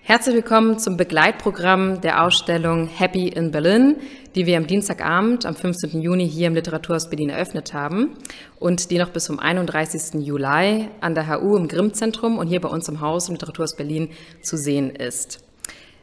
Herzlich willkommen zum Begleitprogramm der Ausstellung Happy in Berlin, die wir am Dienstagabend, am 15. Juni hier im Literaturhaus Berlin eröffnet haben und die noch bis zum 31. Juli an der HU im Grimm-Zentrum und hier bei uns im Haus im Literaturhaus Berlin zu sehen ist.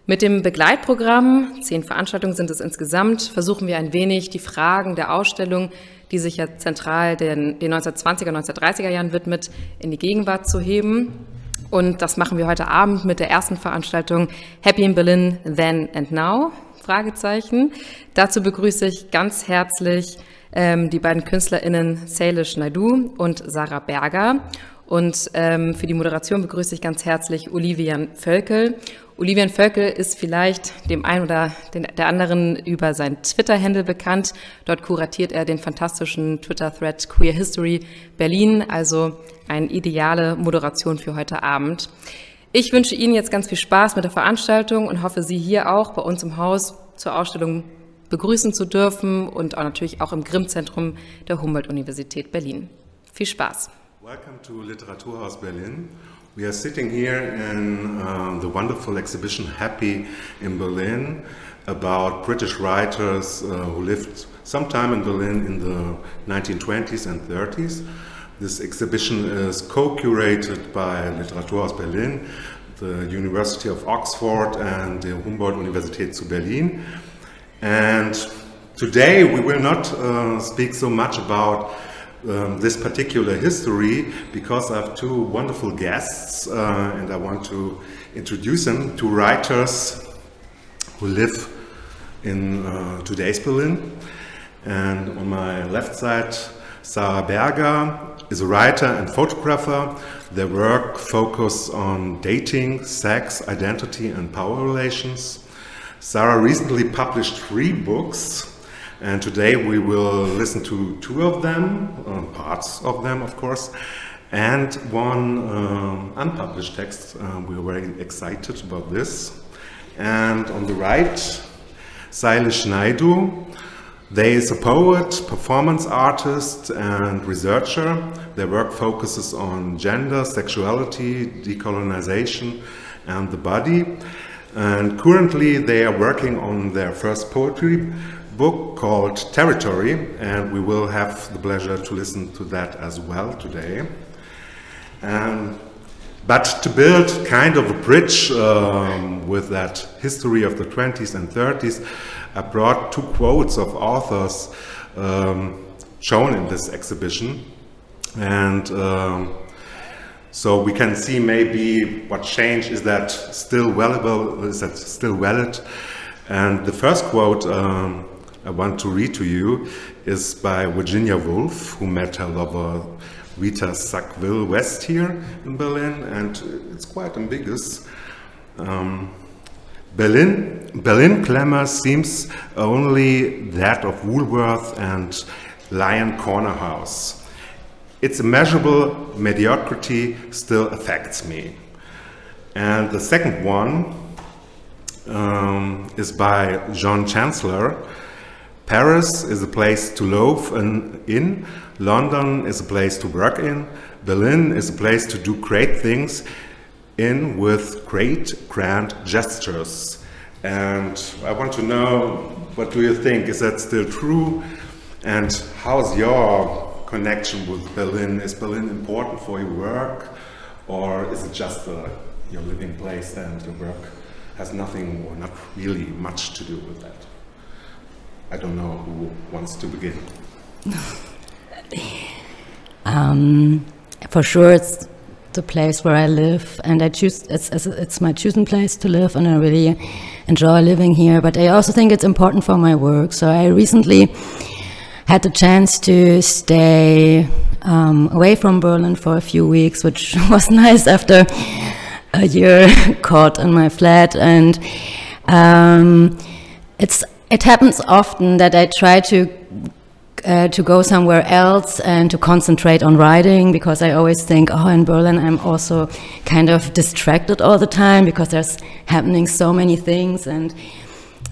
Mit dem Begleitprogramm, 10 Veranstaltungen sind es insgesamt, versuchen wir ein wenig die Fragen der Ausstellung, die sich ja zentral den 1920er, 1930er Jahren widmet, in die Gegenwart zu heben. Und das machen wir heute Abend mit der ersten Veranstaltung Happy in Berlin, Then and Now? Fragezeichen. Dazu begrüße ich ganz herzlich die beiden KünstlerInnen Sailesh Naidu und Sarah Berger. Und für die Moderation begrüße ich ganz herzlich Oliver Völkel. Oliver Völkel ist vielleicht dem einen oder der anderen über sein Twitter-Handle bekannt. Dort kuratiert er den fantastischen Twitter-Thread Queer History Berlin, also eine ideale Moderation für heute Abend. Ich wünsche Ihnen jetzt ganz viel Spaß mit der Veranstaltung und hoffe, Sie hier auch bei uns im Haus zur Ausstellung begrüßen zu dürfen und auch natürlich auch im Grimm-Zentrum der Humboldt-Universität Berlin. Viel Spaß! Welcome to Literaturhaus Berlin. We are sitting here in the wonderful exhibition Happy in Berlin about British writers who lived sometime in Berlin in the 1920s and 30s. This exhibition is co-curated by Literaturhaus Berlin, the University of Oxford and the Humboldt-Universität zu Berlin. And today we will not speak so much about this particular history because I have two wonderful guests and I want to introduce them, two writers who live in today's Berlin. And on my left side, Sarah Berger is a writer and photographer. Their work focuses on dating, sex, identity and power relations. Sarah recently published 3 books. And today we will listen to 2 of them, parts of them of course, and one unpublished text. We are very excited about this. And on the right, Sailesh Naidu. They is a poet, performance artist and researcher. Their work focuses on gender, sexuality, decolonization and the body. And currently they are working on their first poetry book called Territory, and we will have the pleasure to listen to that as well today. But to build kind of a bridge with that history of the 20s and 30s, I brought 2 quotes of authors shown in this exhibition. And so we can see maybe what changed, is that still valuable, is that still valid? And the first quote I want to read to you is by Virginia Woolf, who met her lover Rita Sackville-West here in Berlin, and it's quite ambiguous. Berlin glamour seems only that of Woolworth and Lion Corner House. Its immeasurable mediocrity still affects me. And the second one is by John Chancellor. Paris is a place to loaf in, London is a place to work in, Berlin is a place to do great things in with great grand gestures. And I want to know, what do you think? Is that still true? And how's your connection with Berlin? Is Berlin important for your work? Or is it just your living place and your work has nothing or not really much to do with that? I don't know who wants to begin. For sure, it's the place where I live, and I choose it's my chosen place to live, and I really enjoy living here. But I also think it's important for my work. So I recently had the chance to stay away from Berlin for a few weeks, which was nice after a year caught in my flat, and it happens often that I try to go somewhere else and to concentrate on writing, because I always think, oh, in Berlin I'm also kind of distracted all the time because there's happening so many things, and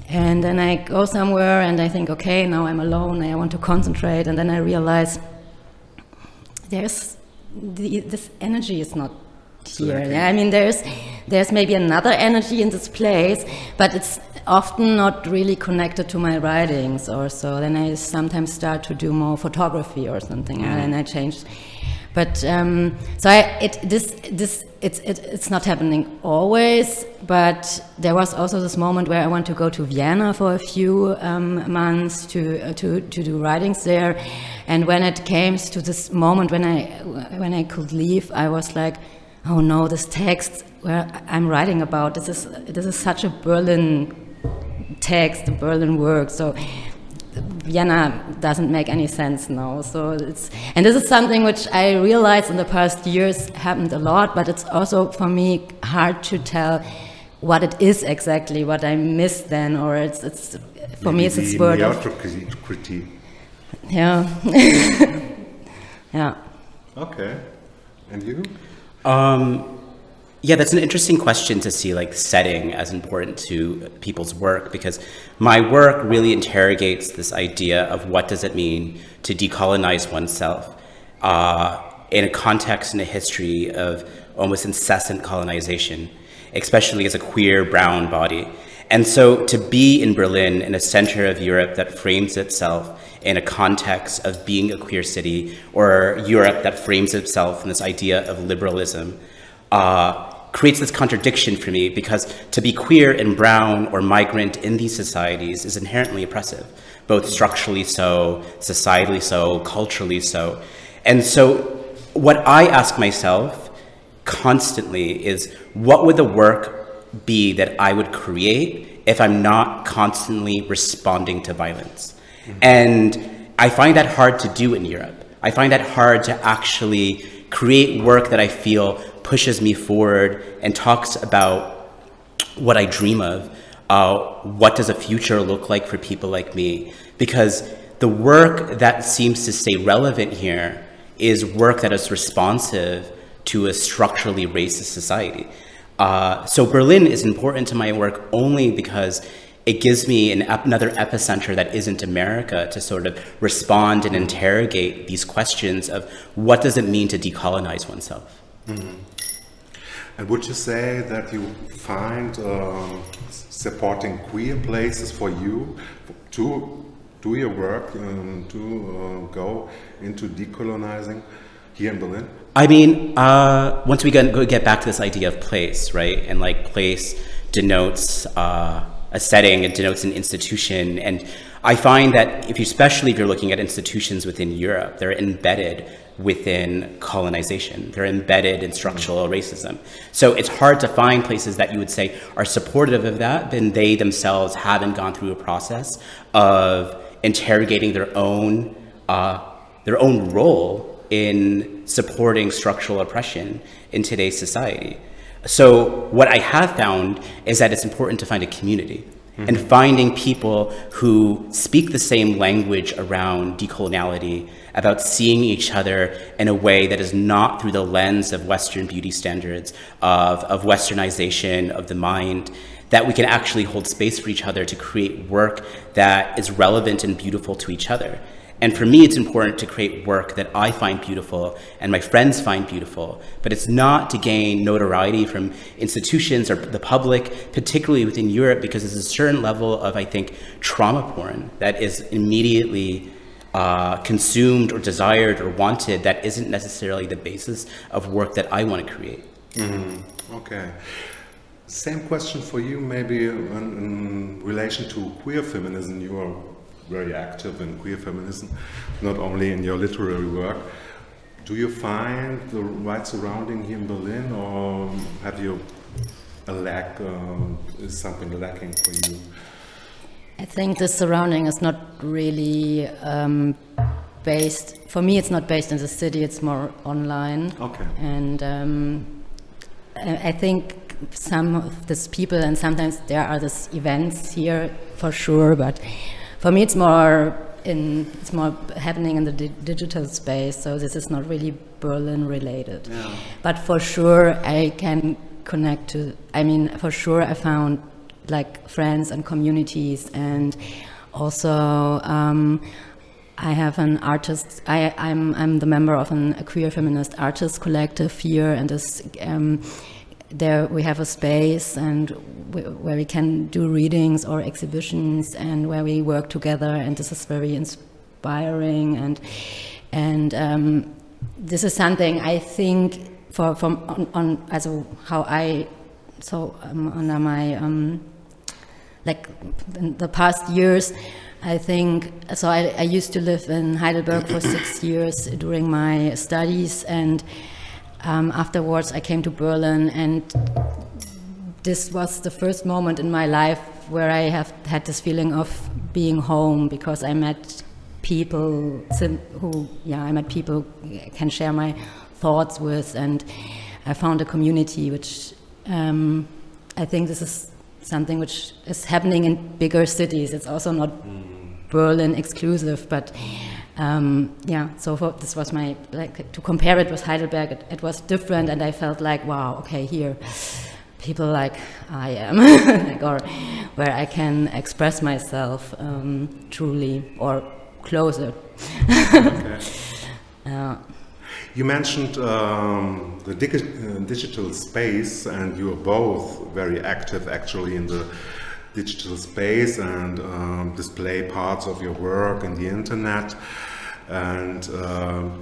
then I go somewhere and I think, okay, now I'm alone, I want to concentrate, and then I realize this energy is not here. Yeah, I mean, there's maybe another energy in this place, but it's often not really connected to my writings or so. Then I sometimes start to do more photography or something, and I change. But it's not happening always. But there was also this moment where I want to go to Vienna for a few months to do writings there, and when it came to this moment when I could leave, I was like, oh no, this text where I'm writing about this is such a Berlin text, a Berlin work. So Vienna doesn't make any sense now. So and this is something which I realized in the past years happened a lot, but it's also for me hard to tell what it is exactly, what I missed then, or it's for me it's this word of critique. Yeah. Yeah. Okay. And you? Yeah, that's an interesting question to see, like, setting as important to people's work, because my work really interrogates this idea of what does it mean to decolonize oneself in a context and a history of almost incessant colonization, especially as a queer brown body. And so to be in Berlin, in a center of Europe that frames itself in a context of being a queer city, or Europe that frames itself in this idea of liberalism, creates this contradiction for me, because to be queer and brown or migrant in these societies is inherently oppressive, both structurally so, societally so, culturally so. And so what I ask myself constantly is, what would the work be that I would create if I'm not constantly responding to violence? And I find that hard to do in Europe. I find that hard to actually create work that I feel pushes me forward and talks about what I dream of. What does a future look like for people like me? Because the work that seems to stay relevant here is work that is responsive to a structurally racist society. So Berlin is important to my work only because it gives me another epicenter that isn't America to sort of respond and interrogate these questions of what does it mean to decolonize oneself. Mm-hmm. And would you say that you find supporting queer places for you to do your work, to go into decolonizing here in Berlin? I mean, once we get back to this idea of place, right? And like place denotes a setting, it denotes an institution. And I find that especially if you're looking at institutions within Europe, they're embedded within colonization. They're embedded in structural racism. So it's hard to find places that you would say are supportive of that, then they themselves haven't gone through a process of interrogating their own role in supporting structural oppression in today's society. So what I have found is that it's important to find a community. And finding people who speak the same language around decoloniality, about seeing each other in a way that is not through the lens of Western beauty standards, of Westernization of the mind, that we can actually hold space for each other to create work that is relevant and beautiful to each other. And for me, it's important to create work that I find beautiful and my friends find beautiful, but it's not to gain notoriety from institutions or the public, particularly within Europe, because there's a certain level of, I think, trauma porn that is immediately consumed or desired or wanted that isn't necessarily the basis of work that I want to create. Mm-hmm. Okay. Same question for you, maybe in relation to queer feminism. You are very active in queer feminism, not only in your literary work. Do you find the right surrounding here in Berlin, or have you a lack, is something lacking for you? I think the surrounding is not really based, for me it's not based in the city, it's more online. Okay. And I think some of these people, and sometimes there are these events here for sure, but for me, it's more happening in the digital space. So this is not really Berlin related. Yeah. But for sure, I can connect to. I mean, for sure, I found like friends and communities, and also I have an artist. I'm the member of a queer feminist artist collective here, and this there we have a space and where we can do readings or exhibitions and where we work together, and this is very inspiring, and this is something I think under my like in the past years, I think, so I used to live in Heidelberg for 6 years during my studies, and afterwards I came to Berlin, and this was the first moment in my life where I have had this feeling of being home, because I met people who I can share my thoughts with, and I found a community which I think this is something which is happening in bigger cities. It's also not Berlin exclusive, but so this was my, like, to compare it with Heidelberg, it was different, and I felt like, wow, okay, here people like I am, like, or where I can express myself truly, or closer. Okay. You mentioned the digital space, and you are both very active actually in the digital space and display parts of your work in the internet. And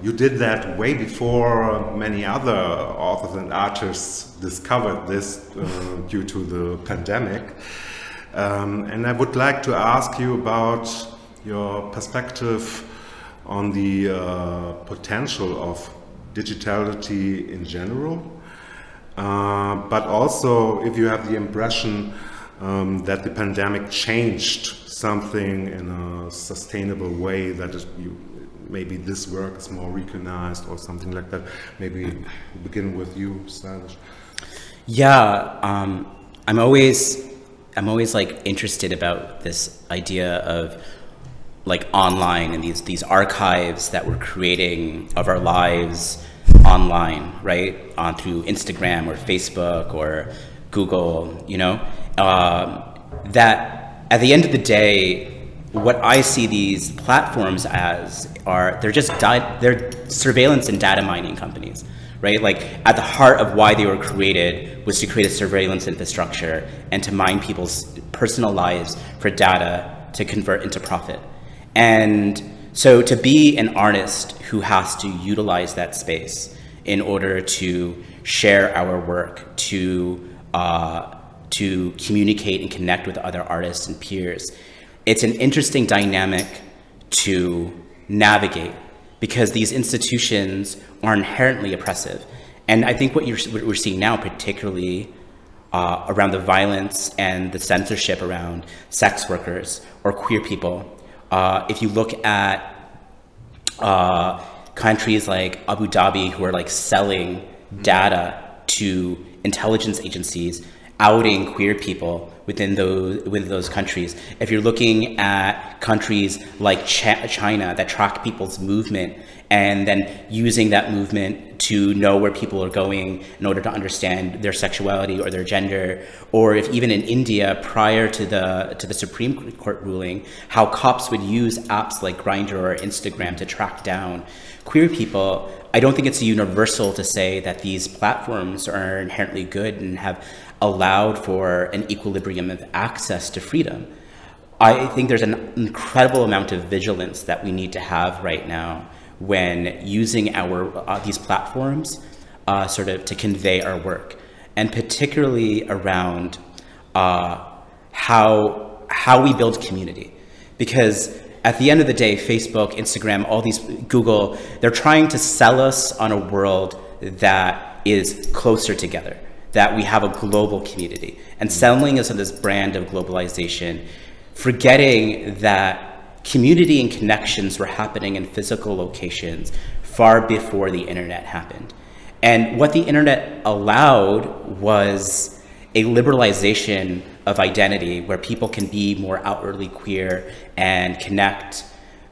you did that way before many other authors and artists discovered this due to the pandemic. And I would like to ask you about your perspective on the potential of digitality in general, but also if you have the impression that the pandemic changed something in a sustainable way, that is, maybe this work is more recognized or something like that. Maybe we'll begin with you, Sailesh. Yeah, I'm always like interested about this idea of like online and these archives that we're creating of our lives online, right? Through Instagram or Facebook or Google, you know? That at the end of the day, what I see these platforms as they're surveillance and data mining companies, right? Like, at the heart of why they were created was to create a surveillance infrastructure and to mine people's personal lives for data to convert into profit. And so to be an artist who has to utilize that space in order to share our work, to communicate and connect with other artists and peers, it's an interesting dynamic to navigate, because these institutions are inherently oppressive. And I think what we're seeing now, particularly around the violence and the censorship around sex workers or queer people, if you look at countries like Abu Dhabi, who are like selling data to intelligence agencies, outing queer people within those countries. If you're looking at countries like China that track people's movement and then using that movement to know where people are going in order to understand their sexuality or their gender, or if even in India prior to the Supreme Court ruling, how cops would use apps like Grindr or Instagram to track down queer people. I don't think it's universal to say that these platforms are inherently good and have allowed for an equilibrium of access to freedom. I think there's an incredible amount of vigilance that we need to have right now when using these platforms sort of to convey our work, and particularly around how we build community. Because at the end of the day, Facebook, Instagram, all these, Google, they're trying to sell us on a world that is closer together, that we have a global community, and selling us on this brand of globalization, forgetting that community and connections were happening in physical locations far before the internet happened. And what the internet allowed was a liberalization of identity where people can be more outwardly queer and connect.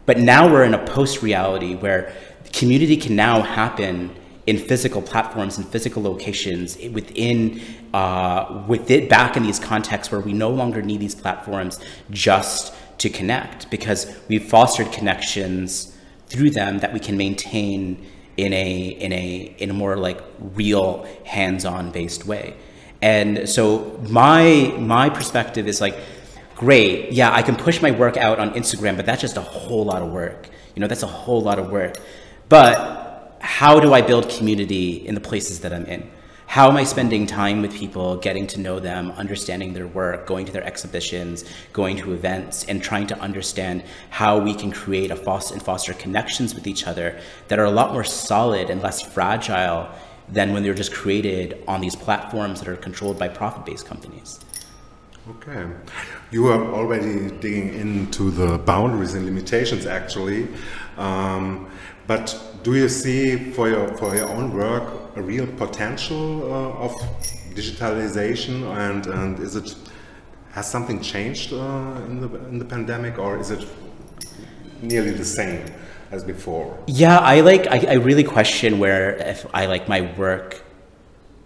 But now we're in a post-reality where community can now happen in physical platforms and physical locations within back in these contexts where we no longer need these platforms just to connect, because we've fostered connections through them that we can maintain in a more like real hands-on based way. And so my perspective is like, great, yeah, I can push my work out on Instagram, but that's just a whole lot of work. You know, that's a whole lot of work. But how do I build community in the places that I'm in? How am I spending time with people, getting to know them, understanding their work, going to their exhibitions, going to events, and trying to understand how we can create and foster connections with each other that are a lot more solid and less fragile than when they're just created on these platforms that are controlled by profit-based companies. Okay. You are already digging into the boundaries and limitations, actually. But do you see for your own work a real potential of digitalization, and has something changed in the pandemic, or is it nearly the same as before? Yeah, I really question where if my work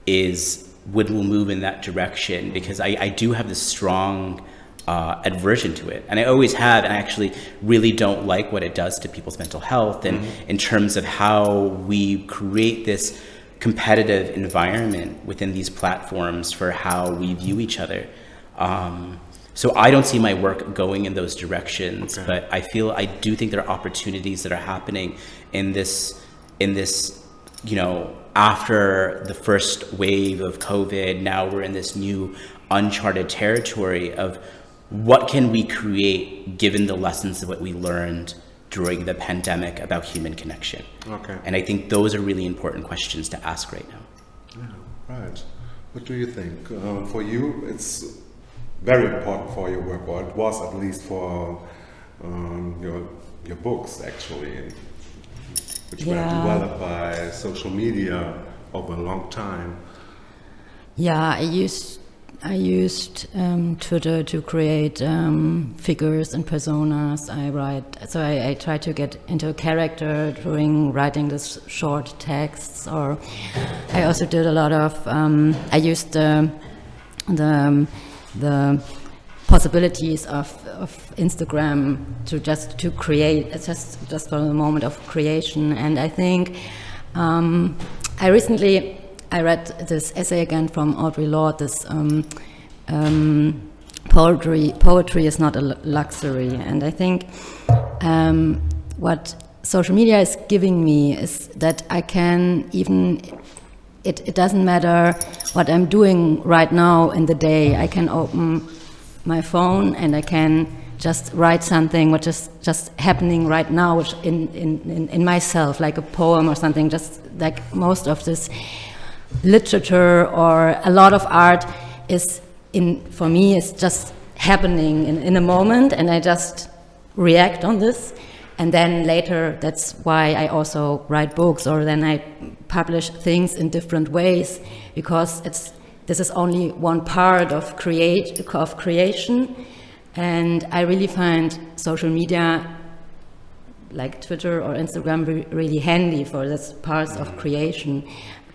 will move in that direction, because I do have this strong aversion to it, and I always have, and I actually really don't like what it does to people's mental health, and in terms of how we create this competitive environment within these platforms for how we view each other. So I don't see my work going in those directions, but I do think there are opportunities that are happening in this, you know, after the first wave of COVID. Now we're in this new uncharted territory of what can we create given the lessons of what we learned during the pandemic about human connection. Okay. And I think those are really important questions to ask right now. Yeah, right. What do you think? For you, it's very important for your work, or it was at least for your books, actually, which were developed by social media over a long time. Yeah, I used Twitter to create figures and personas. I try to get into a character during writing this short texts, or I also did a lot of, I used the possibilities of Instagram to create, just for the moment of creation. And I think I read this essay again from Audre Lorde, this poetry is not a luxury. And I think what social media is giving me is that I can even, it doesn't matter what I'm doing right now in the day, I can open my phone and I can just write something which is just happening right now, which in myself, like a poem or something, just like most of this literature or a lot of art for me is just happening in a moment, and I just react on this, and then later that's why I also write books, or then I publish things in different ways, because this is only one part of creation, and I really find social media like Twitter or Instagram really handy for this parts of creation.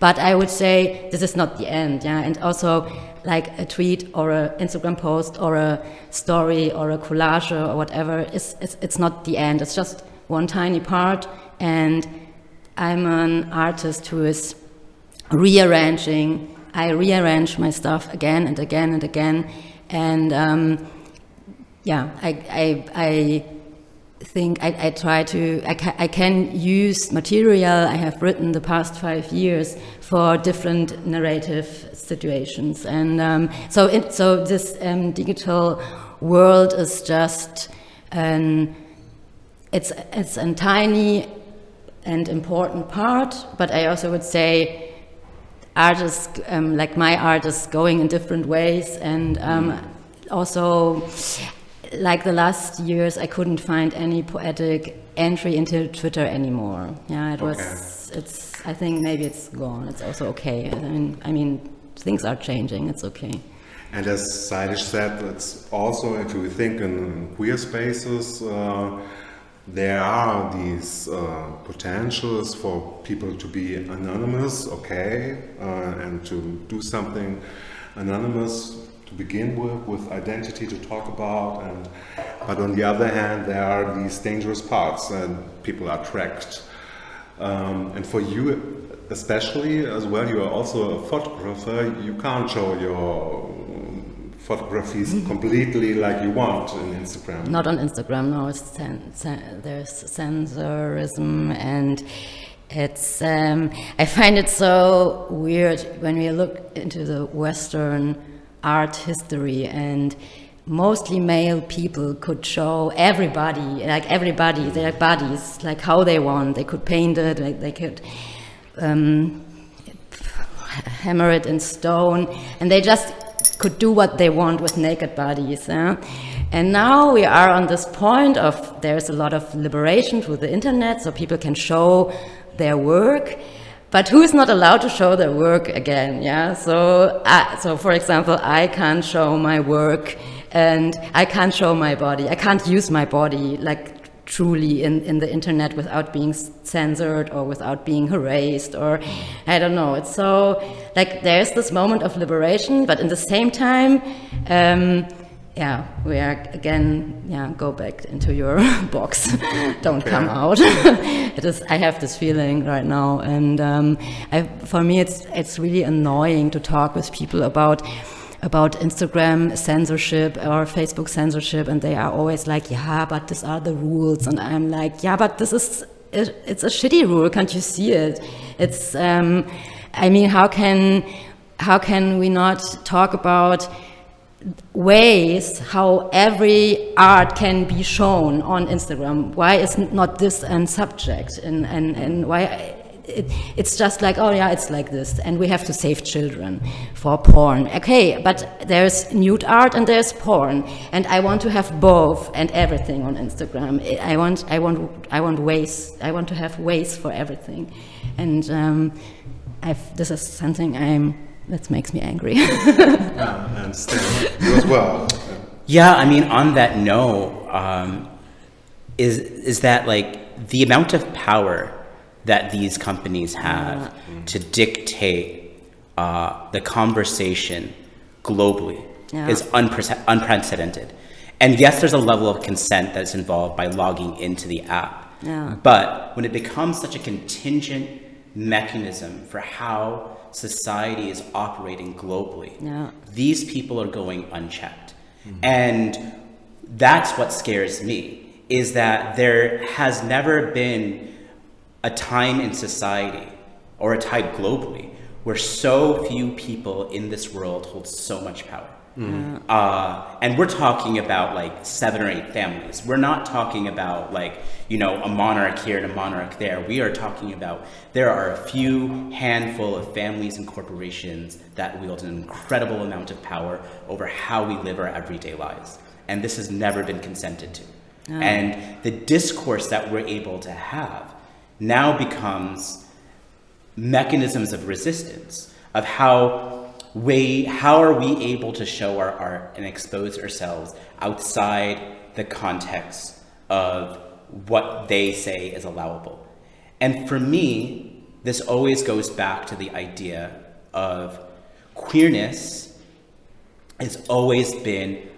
But I would say this is not the end, yeah. And also, like a tweet or an Instagram post or a story or a collage or whatever, it's not the end. It's just one tiny part. And I'm an artist who is rearranging. I rearrange my stuff again and again and again. And yeah, I think I can use material I have written the past 5 years for different narrative situations, and so this digital world is just it's a tiny and important part, but I also would say artists like my art is going in different ways, and also. Like the last years, I couldn't find any poetic entry into Twitter anymore. Yeah, I think maybe it's gone. It's also okay. I mean, things are changing. It's okay. And as Sailesh said, it's also, if you think in queer spaces, there are these potentials for people to be anonymous, okay, and to do something anonymous to begin with identity to talk about, but on the other hand there are these dangerous parts and people are tracked. And for you especially as well, you are also a photographer. You can't show your photographies completely like you want on Instagram. Not on Instagram, no. There's censorism, and it's. I find it so weird when we look into the Western art history, and mostly male people could show everybody, their bodies, like how they want. They could paint it, like they could hammer it in stone, and they just could do what they want with naked bodies. And now we are on this point of there's a lot of liberation through the internet, so people can show their work. But who is not allowed to show their work again? Yeah. So for example, I can't show my work, and I can't show my body. I can't use my body like truly in the internet without being censored or without being harassed, or I don't know. It's so like there's this moment of liberation, but in the same time, we are again, go back into your box. Don't come out. I have this feeling right now, and for me, it's really annoying to talk with people about Instagram censorship or Facebook censorship, and they are always like, yeah, but these are the rules, and I'm like, yeah, but it's a shitty rule. Can't you see it? It's I mean, how can we not talk about ways how every art can be shown on Instagram? Why is not this a subject, and why it's just like, oh yeah, it's like this, and we have to save children for porn. Okay, but there's nude art and there's porn, and I want to have both and everything on Instagram. I want ways. I want to have ways for everything, and this is something that makes me angry. Yeah, I understand. You as well. Yeah, I mean, on that note, is that like the amount of power that these companies have to dictate the conversation globally is unprecedented. And yes, there's a level of consent that's involved by logging into the app. Yeah. But when it becomes such a contingent mechanism for how society is operating globally, these people are going unchecked. And that's what scares me, is that there has never been a time in society, or a time globally, where so few people in this world hold so much power. And we're talking about like 7 or 8 families. We're not talking about like, a monarch here and a monarch there. We are talking about there are a few handful of families and corporations that wield an incredible amount of power over how we live our everyday lives. And this has never been consented to. And the discourse that we're able to have now becomes mechanisms of resistance of how are we able to show our art and expose ourselves outside the context of what they say is allowable. And for me, this always goes back to the idea of queerness has always been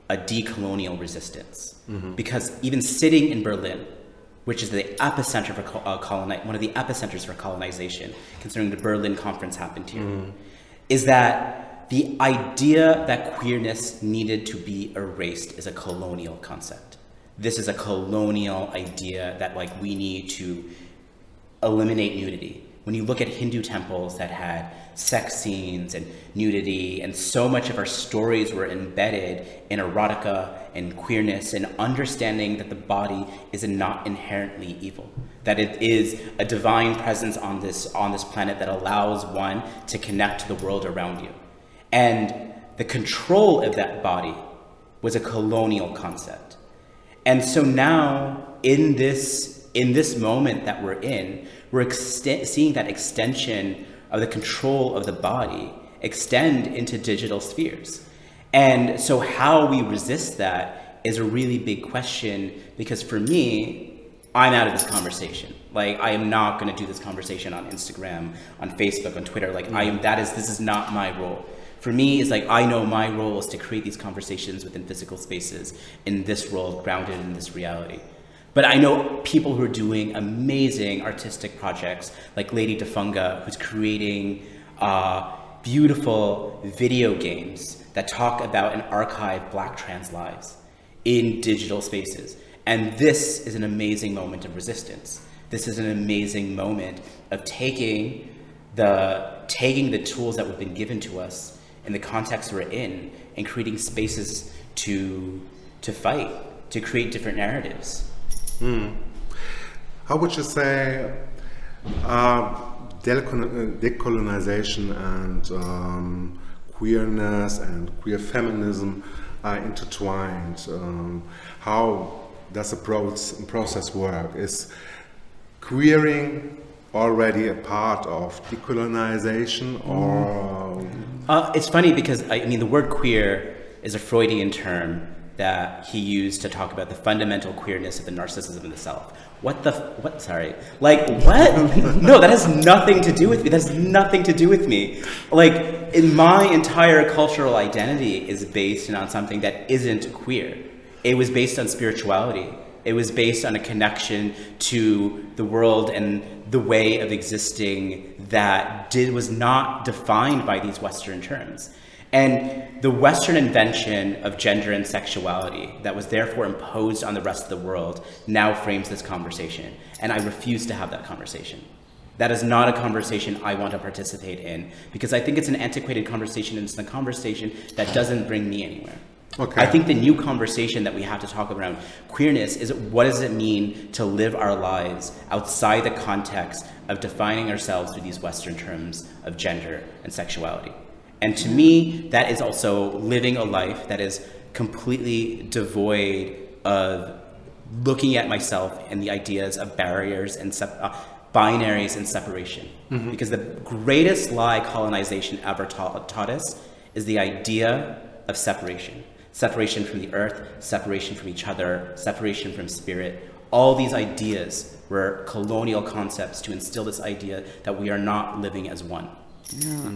a decolonial resistance. Because even sitting in Berlin, which is the epicenter for one of the epicenters for colonization, considering the Berlin Conference happened here, is that the idea that queerness needed to be erased is a colonial concept. This is a colonial idea that like we need to eliminate nudity. When you look at Hindu temples that had sex scenes and nudity, and so much of our stories were embedded in erotica and queerness, and understanding that the body is not inherently evil, that it is a divine presence on this planet that allows one to connect to the world around you. And the control of that body was a colonial concept. And so now in this moment that we're in, we're seeing that extension of the control of the body extend into digital spheres. And so how we resist that is a really big question, because for me, I'm out of this conversation. Like, I am not going to do this conversation on Instagram, on Facebook, on Twitter. Like, this is not my role. For me, it's like, I know my role is to create these conversations within physical spaces in this world, grounded in this reality. But I know people who are doing amazing artistic projects, like Lady Defunga, who's creating beautiful video games that talk about and archive Black trans lives in digital spaces. And this is an amazing moment of resistance. This is an amazing moment of taking the tools that have been given to us in the context we're in and creating spaces to fight, to create different narratives. How would you say decolonization and queerness and queer feminism are intertwined? How does the process work? Is queering already a part of decolonization, or? It's funny because, I mean, the word queer is a Freudian term that he used to talk about the fundamental queerness of the narcissism in the self. Sorry. Like, what? No, that has nothing to do with me. That has nothing to do with me. Like, in my entire cultural identity is based on something that isn't queer. It was based on spirituality. It was based on a connection to the world and the way of existing that was not defined by these Western terms. And the Western invention of gender and sexuality that was therefore imposed on the rest of the world now frames this conversation. And I refuse to have that conversation. That is not a conversation I want to participate in, because I think it's an antiquated conversation, and it's a conversation that doesn't bring me anywhere. Okay. I think the new conversation that we have to talk around queerness is, what does it mean to live our lives outside the context of defining ourselves through these Western terms of gender and sexuality? And to me, that is also living a life that is completely devoid of looking at myself and the ideas of barriers and binaries and separation. Mm-hmm. Because the greatest lie colonization ever taught us is the idea of separation. Separation from the earth, separation from each other, separation from spirit. All these ideas were colonial concepts to instill this idea that we are not living as one. Yeah.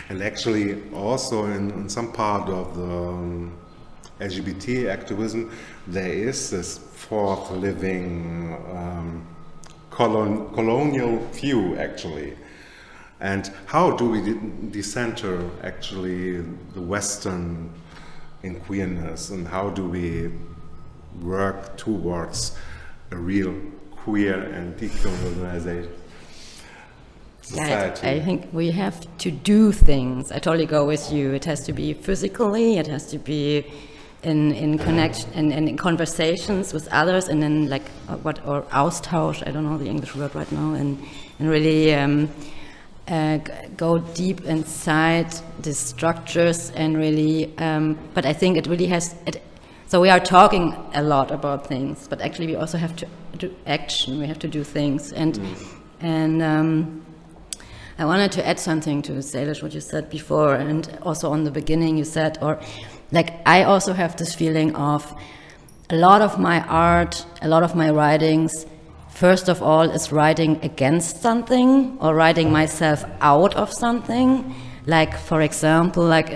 And actually, also in some part of the LGBT activism, there is this fourth living colonial view, actually. And how do we decenter actually the Western in queerness, and how do we work towards a real queer and decolonization society? I think we have to do things. I totally go with you. It has to be physically, it has to be in connection and in conversations with others, and then like or Austausch, I don't know the English word right now, and really go deep inside the structures and really, but I think it really has, so we are talking a lot about things, but actually we also have to do action, we have to do things. And I wanted to add something to Sailesh, what you said before, and also on the beginning you said, or like I also have this feeling of a lot of my art, a lot of my writings, first of all, is writing against something or writing myself out of something. Like, for example, like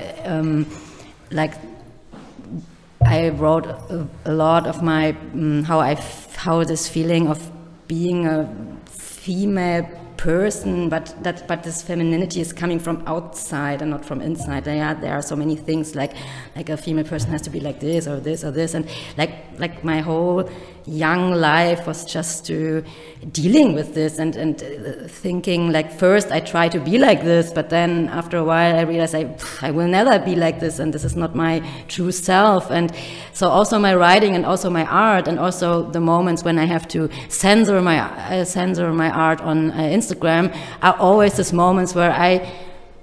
I wrote a lot of my how this feeling of being a female person, but this femininity is coming from outside and not from inside. There are so many things like a female person has to be like this or this or this, and like my whole young life was just dealing with this and thinking, like, first I try to be like this, but then after a while I realized I will never be like this, and this is not my true self. And so also my writing and also my art, and also the moments when I have to censor my art on Instagram are always these moments where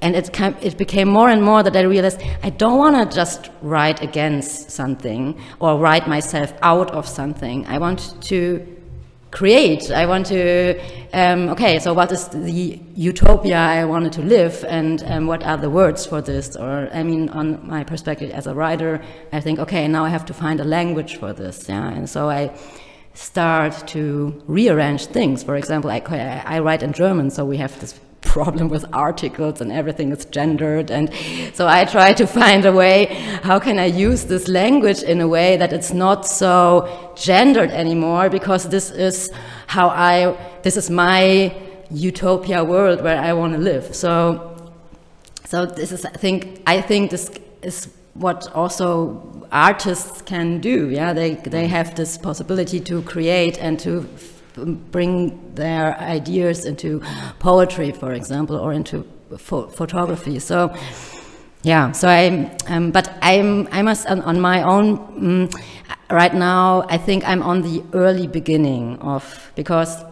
it became more and more that I realized I don't want to just write against something or write myself out of something. I want to create. I want to, okay, so what is the utopia I wanted to live, and what are the words for this? Or, I mean, on my perspective as a writer, I think, okay, now I have to find a language for this, yeah? And so I start to rearrange things. For example, I write in German, so we have this problem with articles and everything is gendered. And so I try to find a way, how can I use this language in a way that it's not so gendered anymore, because this is this is my utopia world where I want to live. So this is, I think this is what also artists can do. Yeah, they have this possibility to create and to bring their ideas into poetry, for example, or into photography. So yeah, so I must on my own right now. I think I'm on the early beginning of, because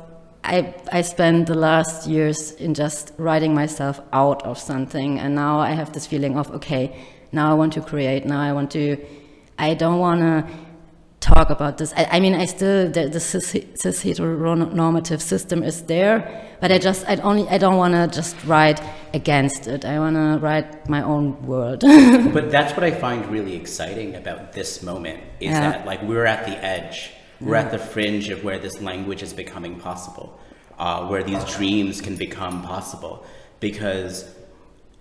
I spent the last years in just writing myself out of something, and now I have this feeling of, okay, now I want to create, now I don't want to talk about this. I mean, I still, the cis heteronormative system is there, but I don't want to just write against it. I want to write my own world. But that's what I find really exciting about this moment, is that like we're at the edge. We're at the fringe of where this language is becoming possible, where these dreams can become possible. Because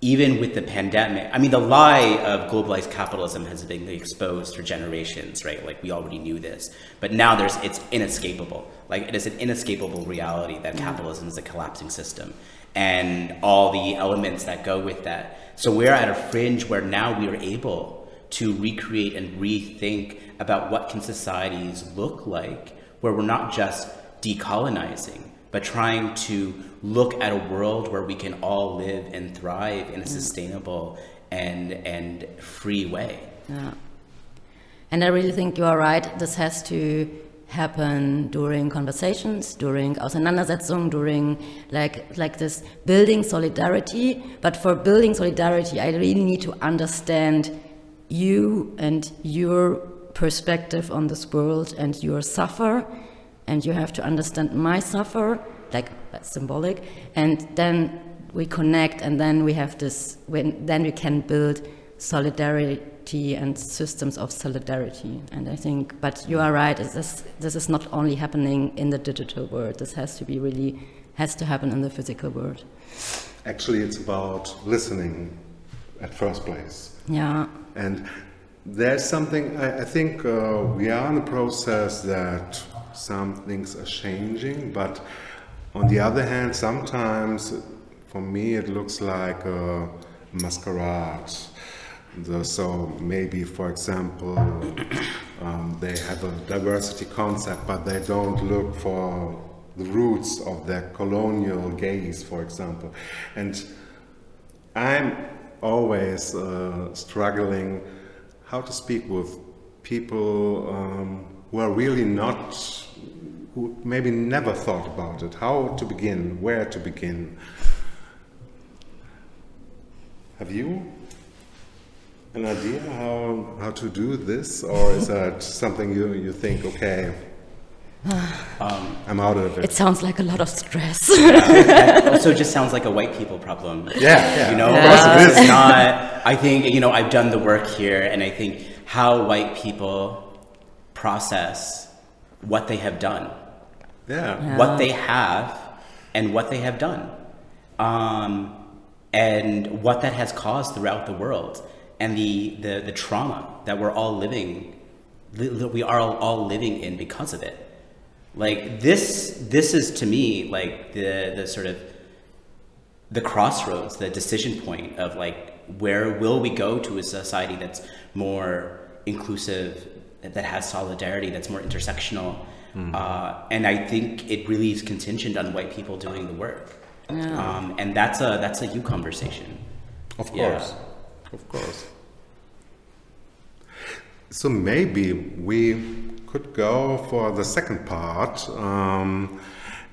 even with the pandemic, I mean, the lie of globalized capitalism has been exposed for generations, right? Like, we already knew this, but now it's inescapable. Like, it is an inescapable reality that capitalism is a collapsing system, and all the elements that go with that. So we're at a fringe where now we are able to recreate and rethink about what can societies look like, where we're not just decolonizing, but trying to look at a world where we can all live and thrive in a sustainable and free way. Yeah. And I really think you are right. This has to happen during conversations, during Auseinandersetzung, during like this building solidarity. But for building solidarity, I really need to understand you and your perspective on this world and your suffer, and you have to understand my suffer, like that's symbolic, and then we connect, and then we have this, then we can build solidarity and systems of solidarity. And I think, but you are right, this is not only happening in the digital world, this has to happen in the physical world. Actually, it's about listening at first place. Yeah. And there's something, I think we are in a process that some things are changing, but on the other hand, sometimes for me it looks like a masquerade. So maybe, for example, they have a diversity concept, but they don't look for the roots of their colonial gaze, for example. And I'm always struggling how to speak with people who are really not, who maybe never thought about it, how to begin, where to begin. Have you an idea how to do this, or is that something you think, okay, I'm out of it? It sounds like a lot of stress. It also just sounds like a white people problem. Yeah. You know, this is not, I think, you know, I've done the work here, and I think how white people process what they have done. Yeah. What they have and what they have done. And what that has caused throughout the world, and the trauma that we're all living, we are all living in because of it. Like this is to me like the sort of the crossroads, the decision point of like, where will we go to a society that's more inclusive, that has solidarity, that's more intersectional. And I think it really is contingent on white people doing the work. Yeah. And that's a you conversation. Of course, of course. So maybe we could go for the second part.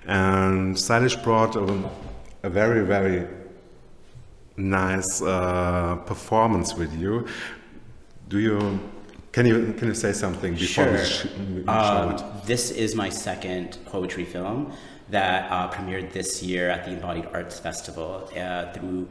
And Sailesh brought a very, very nice performance with you. Can you say something before we show it? This is my second poetry film that premiered this year at the Embodied Arts Festival through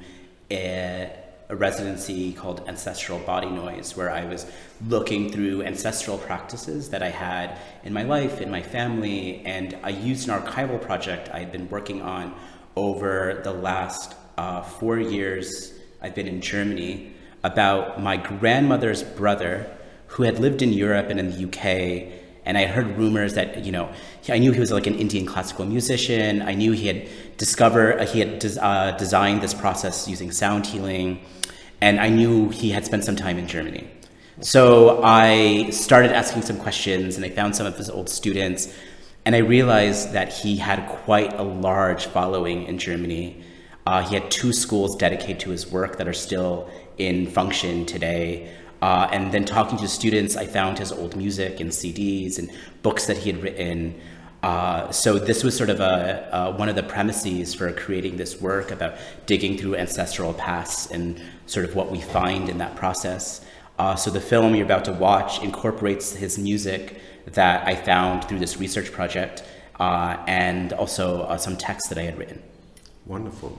a residency called Ancestral Body Noise, where I was looking through ancestral practices that I had in my life, in my family, and I used an archival project I had been working on over the last 4 years I've been in Germany about my grandmother's brother who had lived in Europe and in the UK. And I heard rumors that, I knew he was like an Indian classical musician. I knew he had designed this process using sound healing. And I knew he had spent some time in Germany. So I started asking some questions, and I found some of his old students. And I realized that he had quite a large following in Germany. He had 2 schools dedicated to his work that are still in function today. And then talking to students, I found his old music and CDs and books that he had written. So this was sort of one of the premises for creating this work about digging through ancestral pasts and sort of what we find in that process. So the film you're about to watch incorporates his music that I found through this research project, and also some text that I had written. Wonderful.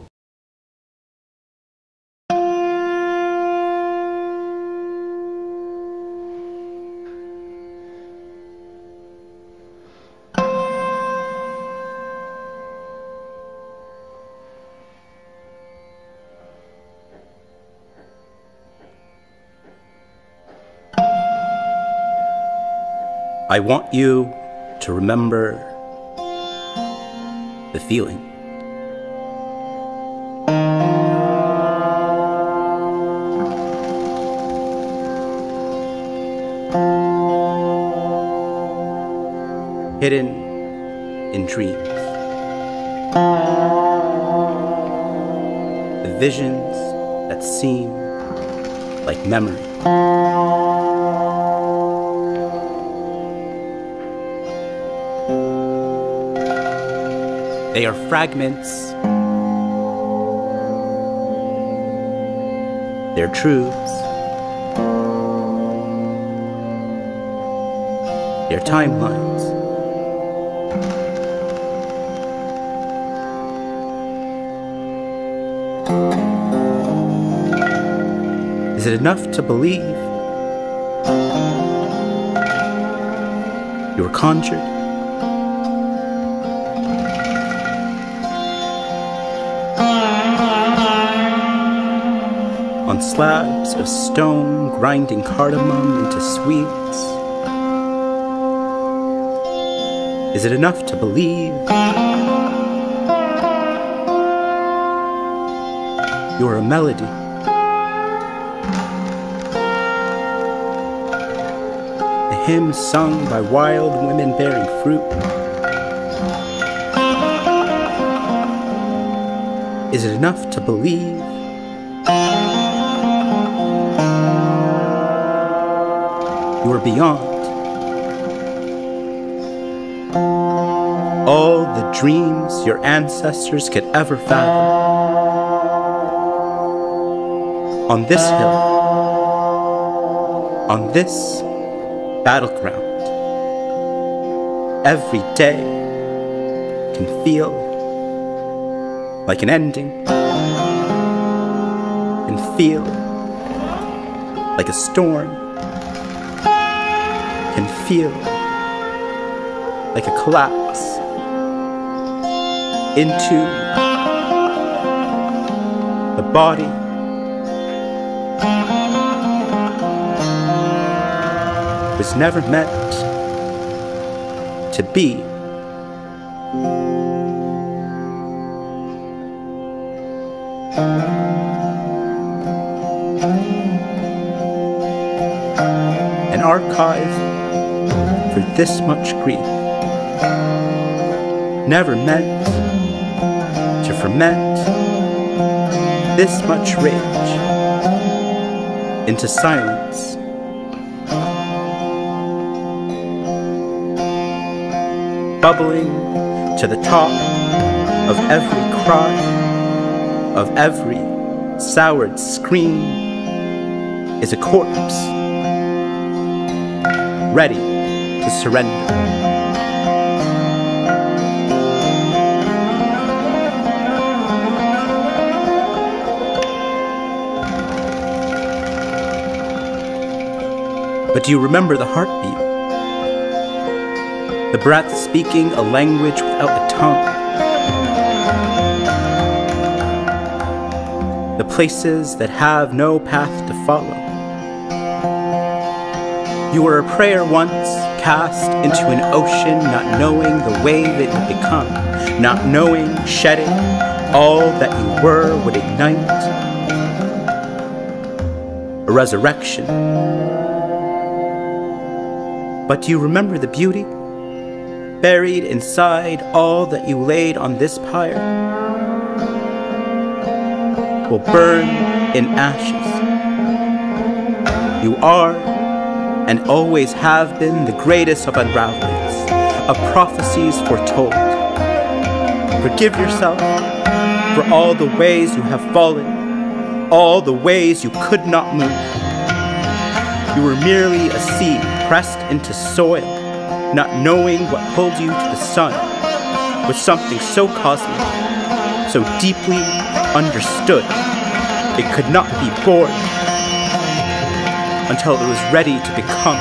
I want you to remember the feeling. Hidden in dreams. The visions that seem like memory. They are fragments. They're truths. They're timelines. Is it enough to believe you're conjured? On slabs of stone, grinding cardamom into sweets? Is it enough to believe you're a melody? A hymn sung by wild women bearing fruit? Is it enough to believe you are beyond all the dreams your ancestors could ever fathom? On this hill, on this battleground, every day can feel like an ending, and feel like a storm, can feel like a collapse into the body was never meant to be. An archive for this much grief, never meant to ferment this much rage into silence. Bubbling to the top of every cry, of every soured scream, is a corpse ready to surrender. But do you remember the heartbeat? The breath speaking a language without a tongue. places that have no path to follow. You were a prayer once, cast into an ocean, not knowing the wave it would become, not knowing, shedding, all that you were would ignite a resurrection. But do you remember the beauty buried inside all that you laid on this pyre? Will burn in ashes. You are and always have been the greatest of unravelings, of prophecies foretold. Forgive yourself for all the ways you have fallen, all the ways you could not move. You were merely a seed pressed into soil, not knowing what pulled you to the sun, with something so cosmic, so deeply understood, it could not be born until it was ready to become.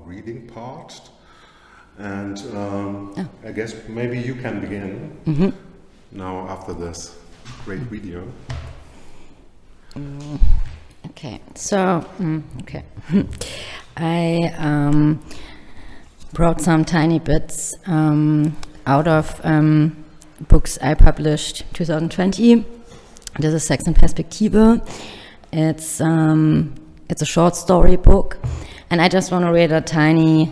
Reading part, and I guess maybe you can begin now after this great video. Okay, so I brought some tiny bits out of books I published 2020. This is Sex and Perspektive. It's a short story book. And I just want to read a tiny.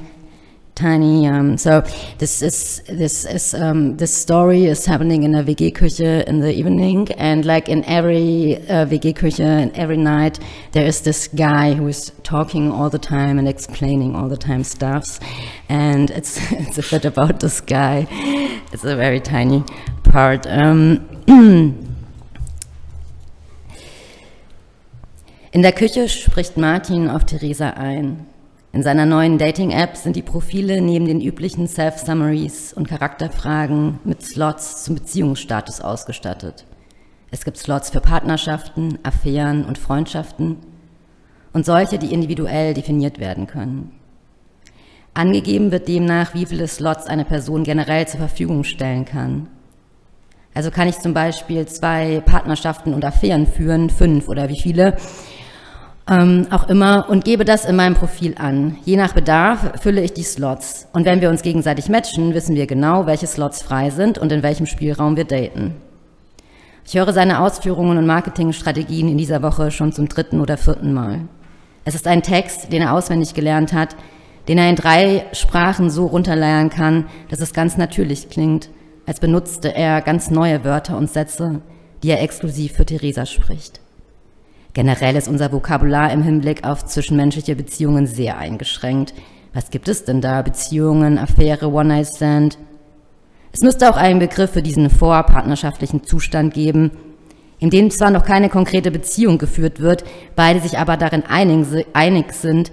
So this story is happening in a WG-Küche in the evening, and like in every WG-Küche and every night, there is this guy who is talking all the time and explaining all the time stuffs, and it's a bit about this guy. It's a very tiny part. In der Küche spricht Martin auf Theresa ein. In seiner neuen Dating-App sind die Profile neben den üblichen Self-Summaries und Charakterfragen mit Slots zum Beziehungsstatus ausgestattet. Es gibt Slots für Partnerschaften, Affären und Freundschaften und solche, die individuell definiert werden können. Angegeben wird demnach, wie viele Slots eine Person generell zur Verfügung stellen kann. Also kann ich zum Beispiel 2 Partnerschaften und Affären führen, 5 oder wie viele, auch immer, und gebe das in meinem Profil an. Je nach Bedarf fülle ich die Slots. Und wenn wir uns gegenseitig matchen, wissen wir genau, welche Slots frei sind und in welchem Spielraum wir daten. Ich höre seine Ausführungen und Marketingstrategien in dieser Woche schon zum 3. oder 4. Mal. Es ist ein Text, den er auswendig gelernt hat, den er in 3 Sprachen so runterleiern kann, dass es ganz natürlich klingt, als benutzte er ganz neue Wörter und Sätze, die er exklusiv für Theresa spricht. Generell ist unser Vokabular im Hinblick auf zwischenmenschliche Beziehungen sehr eingeschränkt. Was gibt es denn da? Beziehungen, Affäre, One-Night-Stand? Es müsste auch einen Begriff für diesen vorpartnerschaftlichen Zustand geben, in dem zwar noch keine konkrete Beziehung geführt wird, beide sich aber darin einig sind,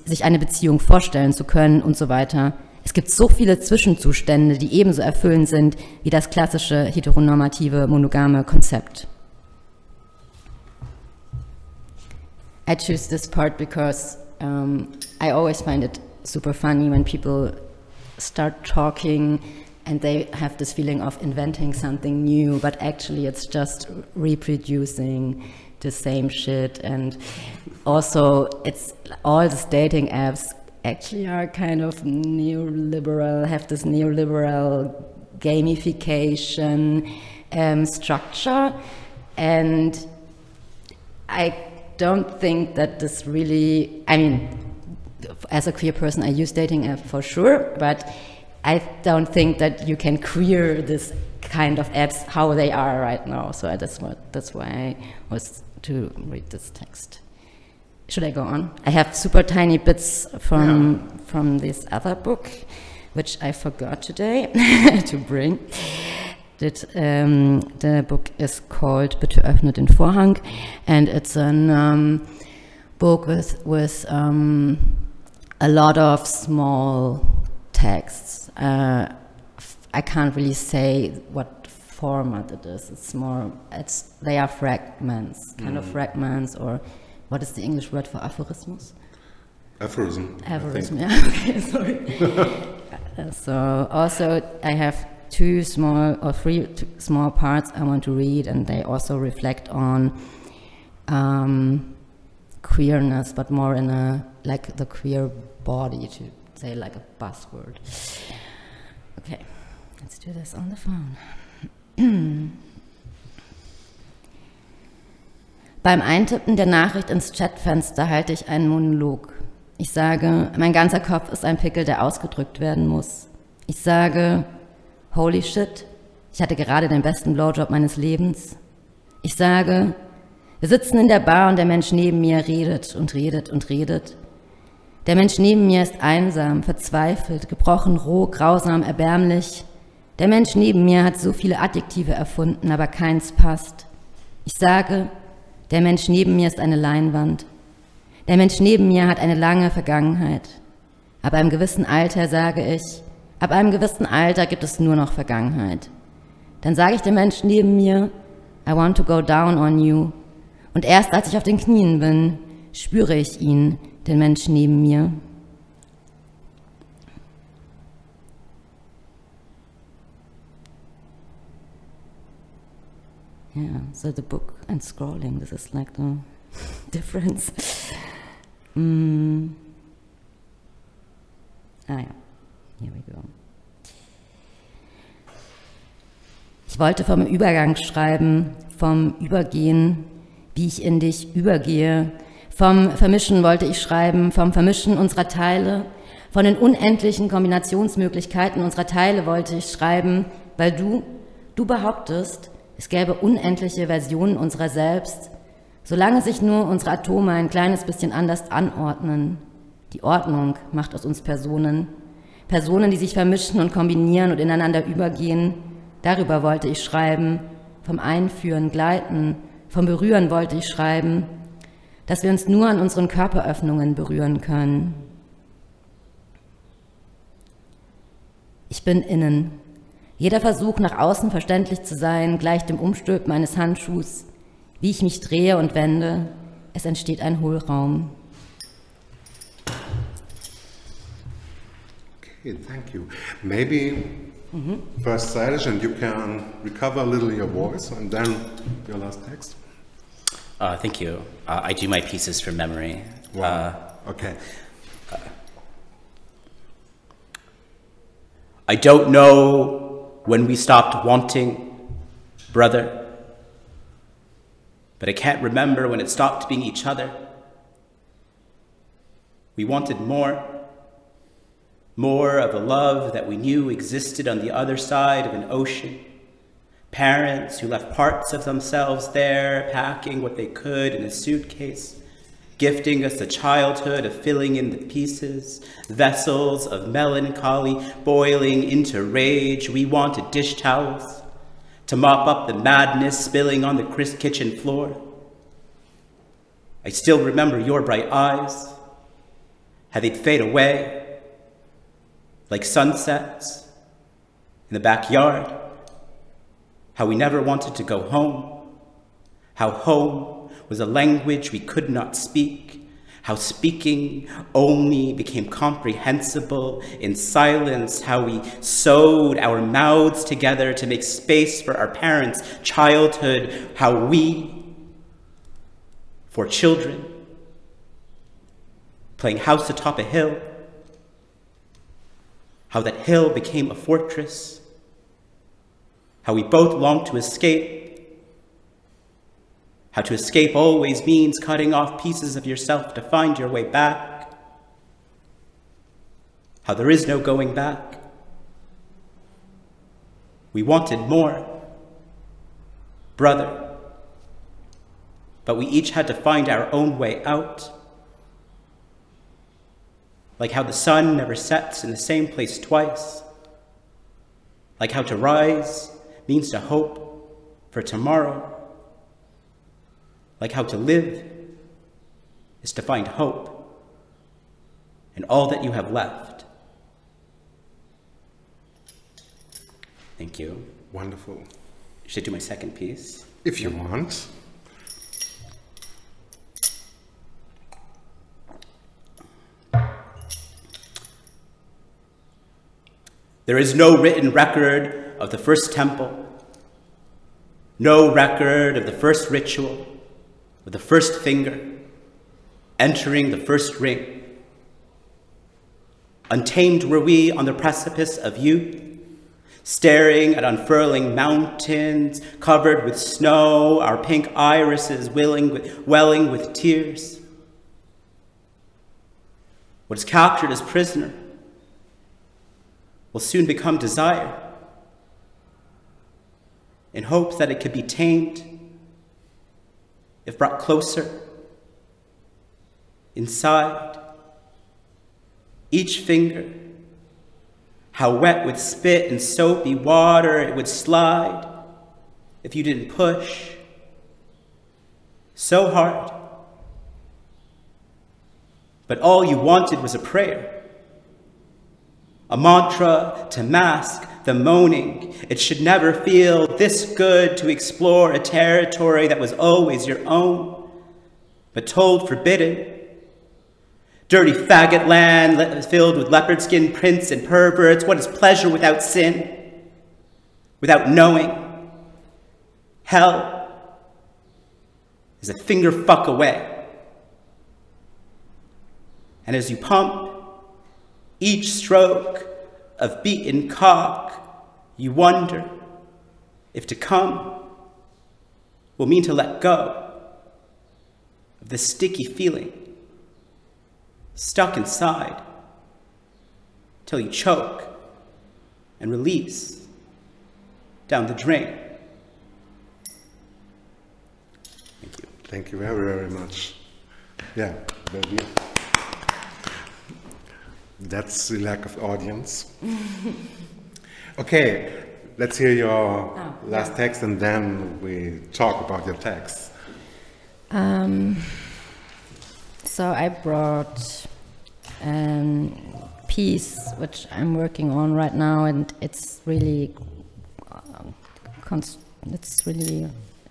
sich eine Beziehung vorstellen zu können und so weiter. Es gibt so viele Zwischenzustände, die ebenso erfüllend sind wie das klassische heteronormative monogame Konzept. I choose this part because I always find it super funny when people start talking and they have this feeling of inventing something new, but actually it's just reproducing the same shit. And also it's all these dating apps actually are kind of neoliberal, have this neoliberal gamification structure. And I don't think that this really, I mean, as a queer person, I use dating app for sure, but I don't think that you can queer this kind of apps how they are right now. So that's why I was to read this text. Should I go on? I have super tiny bits from this other book, which I forgot today to bring. The book is called Bitte öffne den Vorhang, and it's a book with a lot of small texts. I can't really say what format it is. They are fragments, kind of fragments, or what is the English word for aphorisms? Aphorism. Aphorism, yeah. Okay, sorry. So also I have three small parts I want to read, and they also reflect on queerness, but more in like the queer body, to say like a buzzword. Okay, let's do this on the phone. Beim Eintippen der Nachricht ins Chatfenster halte ich einen Monolog. Ich sage, mein ganzer Kopf ist ein Pickel, der ausgedrückt werden muss. Ich sage, holy shit, ich hatte gerade den besten Blowjob meines Lebens. Ich sage, wir sitzen in der Bar und der Mensch neben mir redet und redet und redet. Der Mensch neben mir ist einsam, verzweifelt, gebrochen, roh, grausam, erbärmlich. Der Mensch neben mir hat so viele Adjektive erfunden, aber keins passt. Ich sage, der Mensch neben mir ist eine Leinwand. Der Mensch neben mir hat eine lange Vergangenheit. Ab einem gewissen Alter sage ich, ab einem gewissen Alter gibt es nur noch Vergangenheit. Dann sage ich dem Menschen neben mir, I want to go down on you. Und erst als ich auf den Knien bin, spüre ich ihn, den Menschen neben mir. Yeah, so the book and scrolling, this is like the difference. Ah ja, here we go. Ich wollte vom Übergang schreiben, vom Übergehen, wie ich in dich übergehe. Vom Vermischen wollte ich schreiben, vom Vermischen unserer Teile, von den unendlichen Kombinationsmöglichkeiten unserer Teile wollte ich schreiben, weil du behauptest, es gäbe unendliche Versionen unserer selbst, solange sich nur unsere Atome ein kleines bisschen anders anordnen. Die Ordnung macht aus uns Personen, Personen, die sich vermischen und kombinieren und ineinander übergehen. Darüber wollte ich schreiben, vom Einführen, Gleiten, vom Berühren wollte ich schreiben, dass wir uns nur an unseren Körperöffnungen berühren können. Ich bin innen. Jeder Versuch, nach außen verständlich zu sein, gleicht dem Umstülpen eines Handschuhs. Wie ich mich drehe und wende, es entsteht ein Hohlraum. Okay, thank you. Maybe first Sailesh, and you can recover a little your voice, and then your last text. Thank you. I do my pieces from memory. Wow. Okay. I don't know when we stopped wanting, brother, but I can't remember when it stopped being each other. We wanted more of a love that we knew existed on the other side of an ocean. Parents who left parts of themselves there, packing what they could in a suitcase, gifting us a childhood of filling in the pieces, vessels of melancholy boiling into rage. We wanted dish towels to mop up the madness spilling on the kitchen floor. I still remember your bright eyes, how they'd fade away like sunsets in the backyard, how we never wanted to go home, how home was a language we could not speak, how speaking only became comprehensible in silence, how we sewed our mouths together to make space for our parents' childhood, how we, for children, playing house atop a hill, how that hill became a fortress, how we both longed to escape, How to escape always means cutting off pieces of yourself to find your way back. How there is no going back. We wanted more, brother, but we each had to find our own way out. Like how the sun never sets in the same place twice. Like how to rise means to hope for tomorrow. Like how to live is to find hope in all that you have left. Thank you. Wonderful. Should I do my second piece? If you want. There is no written record of the first temple, no record of the first ritual, of the first finger, entering the first ring. Untamed were we on the precipice of youth, staring at unfurling mountains covered with snow, our pink irises welling with tears. What is captured as prisoner will soon become desire, in hopes that it could be tamed if brought closer, inside. Each finger, how wet with spit and soapy water it would slide if you didn't push so hard. But all you wanted was a prayer, a mantra to mask the moaning. It should never feel this good to explore a territory that was always your own, but told forbidden. Dirty faggot land filled with leopard skin prints and perverts. What is pleasure without sin? Without knowing? Hell is a finger fuck away. And as you pump each stroke of beaten cock, you wonder if to come will mean to let go of the sticky feeling stuck inside till you choke and release down the drain. Thank you. Thank you very, very much. Yeah, baby. That's the lack of audience. Okay, let's hear your last text and then we talk about your text. So I brought a piece which I'm working on right now, and it's really,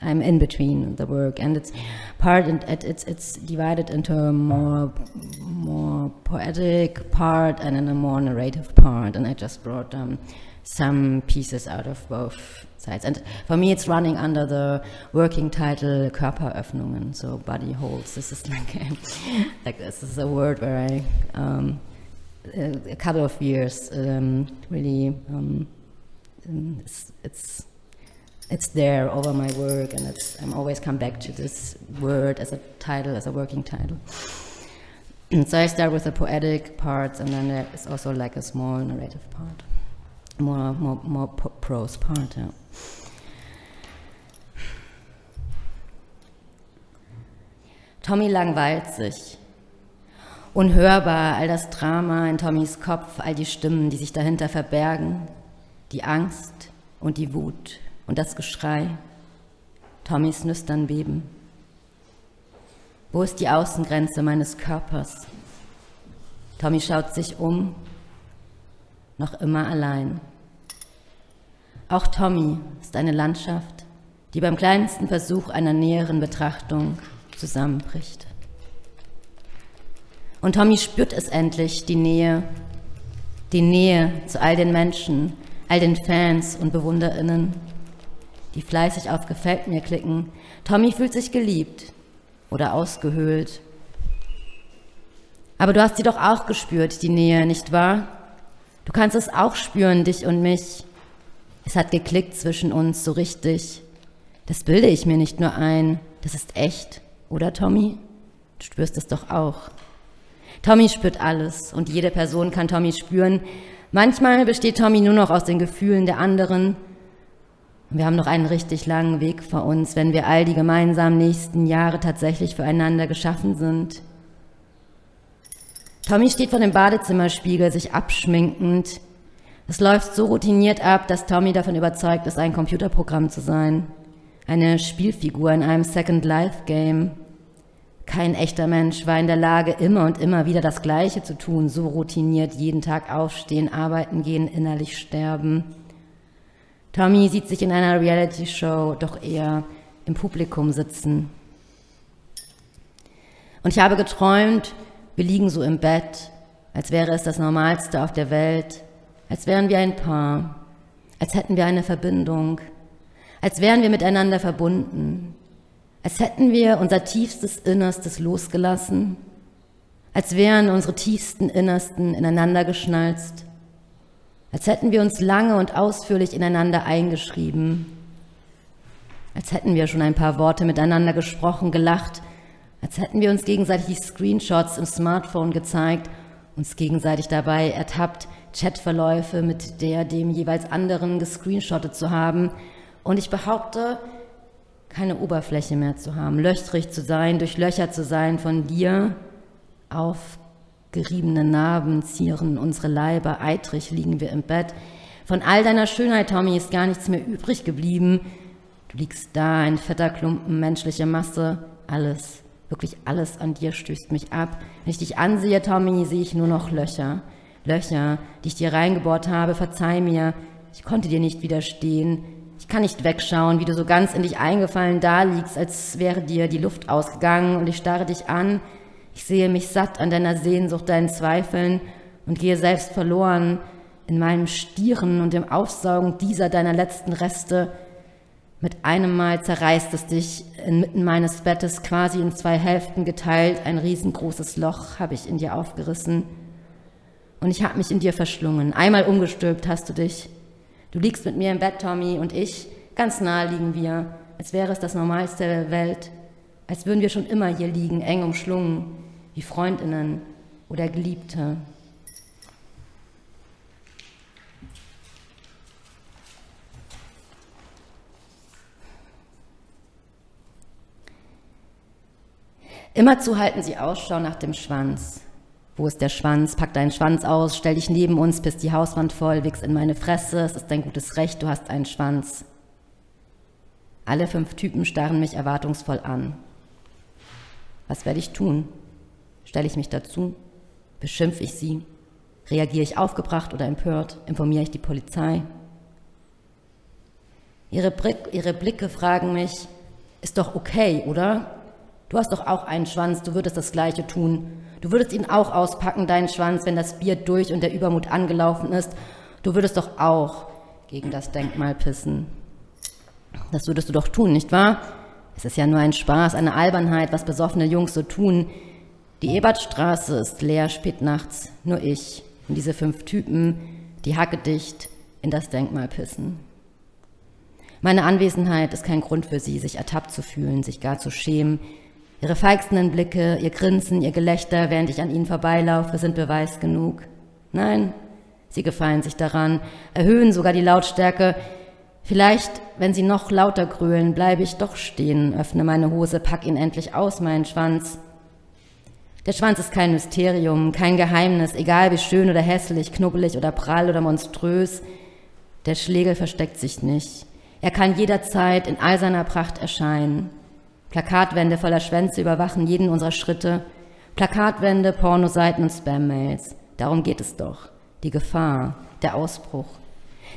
I'm in between the work, and it's divided into a more poetic part and then a more narrative part, and I just brought some pieces out of both sides. And for me, it's running under the working title Körperöffnungen, so body holes. This is like this is a word where I, a couple of years, really, it's there over my work, and I'm always come back to this word as a title, as a working title. So I start with the poetic parts, and then there is also like a small narrative part. More prose part, ja. Tommy langweilt sich. Unhörbar all das Drama in Tommys Kopf, all die Stimmen, die sich dahinter verbergen, die Angst und die Wut und das Geschrei, Tommys Nüstern beben. Wo ist die Außengrenze meines Körpers? Tommy schaut sich um, noch immer allein. Auch Tommy ist eine Landschaft, die beim kleinsten Versuch einer näheren Betrachtung zusammenbricht. Und Tommy spürt es endlich, die Nähe zu all den Menschen, all den Fans und BewunderInnen, die fleißig auf Gefällt mir klicken. Tommy fühlt sich geliebt oder ausgehöhlt. Aber du hast sie doch auch gespürt, die Nähe, nicht wahr? Du kannst es auch spüren, dich und mich. Es hat geklickt zwischen uns so richtig. Das bilde ich mir nicht nur ein. das ist echt, oder Tommy? Du spürst es doch auch. Tommy spürt alles und jede Person kann Tommy spüren. Manchmal besteht Tommy nur noch aus den Gefühlen der anderen. Wir haben noch einen richtig langen Weg vor uns, wenn wir all die gemeinsamen nächsten Jahre tatsächlich füreinander geschaffen sind. Tommy steht vor dem Badezimmerspiegel, sich abschminkend. Es läuft so routiniert ab, dass Tommy davon überzeugt ist, ein Computerprogramm zu sein. Eine Spielfigur in einem Second Life Game. Kein echter Mensch war in der Lage, immer und immer wieder das Gleiche zu tun, so routiniert, jeden Tag aufstehen, arbeiten gehen, innerlich sterben. Tommy sieht sich in einer Reality-Show doch eher im Publikum sitzen. Und ich habe geträumt, wir liegen so im Bett, als wäre es das Normalste auf der Welt, als wären wir ein Paar, als hätten wir eine Verbindung, als wären wir miteinander verbunden, als hätten wir unser tiefstes Innerstes losgelassen, als wären unsere tiefsten Innersten ineinander geschnalzt, als hätten wir uns lange und ausführlich ineinander eingeschrieben, als hätten wir schon ein paar Worte miteinander gesprochen, gelacht, als hätten wir uns gegenseitig die Screenshots im Smartphone gezeigt, uns gegenseitig dabei ertappt, Chatverläufe mit dem jeweils anderen gescreenshottet zu haben. Und ich behaupte, keine Oberfläche mehr zu haben, löchrig zu sein, durchlöchert zu sein von dir. Aufgeriebene Narben zieren unsere Leiber, eitrig liegen wir im Bett. Von all deiner Schönheit, Tommy, ist gar nichts mehr übrig geblieben. Du liegst da, ein fetter Klumpen, menschliche Masse, alles. Wirklich alles an dir stößt mich ab. Wenn ich dich ansehe, Tommy, sehe ich nur noch Löcher. Löcher, die ich dir reingebohrt habe, verzeih mir. Ich konnte dir nicht widerstehen. Ich kann nicht wegschauen, wie du so ganz in dich eingefallen da liegst, als wäre dir die Luft ausgegangen und ich starre dich an. Ich sehe mich satt an deiner Sehnsucht, deinen Zweifeln und gehe selbst verloren in meinem Stieren und dem Aufsaugen dieser deiner letzten Reste. Mit einem Mal zerreißt es dich inmitten meines Bettes, quasi in zwei Hälften geteilt. Ein riesengroßes Loch habe ich in dir aufgerissen. Und ich habe mich in dir verschlungen. Einmal umgestülpt hast du dich. Du liegst mit mir im Bett, Tommy, und ich, ganz nah liegen wir, als wäre es das Normalste der Welt, als würden wir schon immer hier liegen, eng umschlungen, wie Freundinnen oder Geliebte. Immerzu halten sie Ausschau nach dem Schwanz. Wo ist der Schwanz? Pack deinen Schwanz aus, stell dich neben uns, piss die Hauswand voll, wichs in meine Fresse, es ist dein gutes Recht, du hast einen Schwanz. Alle 5 Typen starren mich erwartungsvoll an. Was werde ich tun? Stelle ich mich dazu? Beschimpfe ich sie? Reagiere ich aufgebracht oder empört? Informiere ich die Polizei? Ihre Blicke fragen mich, ist doch okay, oder? Du hast doch auch einen Schwanz, du würdest das Gleiche tun. Du würdest ihn auch auspacken, deinen Schwanz, wenn das Bier durch und der Übermut angelaufen ist. Du würdest doch auch gegen das Denkmal pissen. Das würdest du doch tun, nicht wahr? Es ist ja nur ein Spaß, eine Albernheit, was besoffene Jungs so tun. Die Ebertstraße ist leer spät nachts, nur ich und diese 5 Typen, die hackedicht in das Denkmal pissen. Meine Anwesenheit ist kein Grund für sie, sich ertappt zu fühlen, sich gar zu schämen. Ihre feixenden Blicke, ihr Grinsen, ihr Gelächter, während ich an ihnen vorbeilaufe, sind Beweis genug. Nein, sie gefallen sich daran, erhöhen sogar die Lautstärke. Vielleicht, wenn sie noch lauter grölen, bleibe ich doch stehen, öffne meine Hose, pack ihn endlich aus, meinen Schwanz. Der Schwanz ist kein Mysterium, kein Geheimnis, egal wie schön oder hässlich, knubbelig oder prall oder monströs. Der Schlegel versteckt sich nicht. Er kann jederzeit in all seiner Pracht erscheinen. Plakatwände voller Schwänze überwachen jeden unserer Schritte. Plakatwände, Pornoseiten und Spam-Mails. Darum geht es doch. Die Gefahr, der Ausbruch.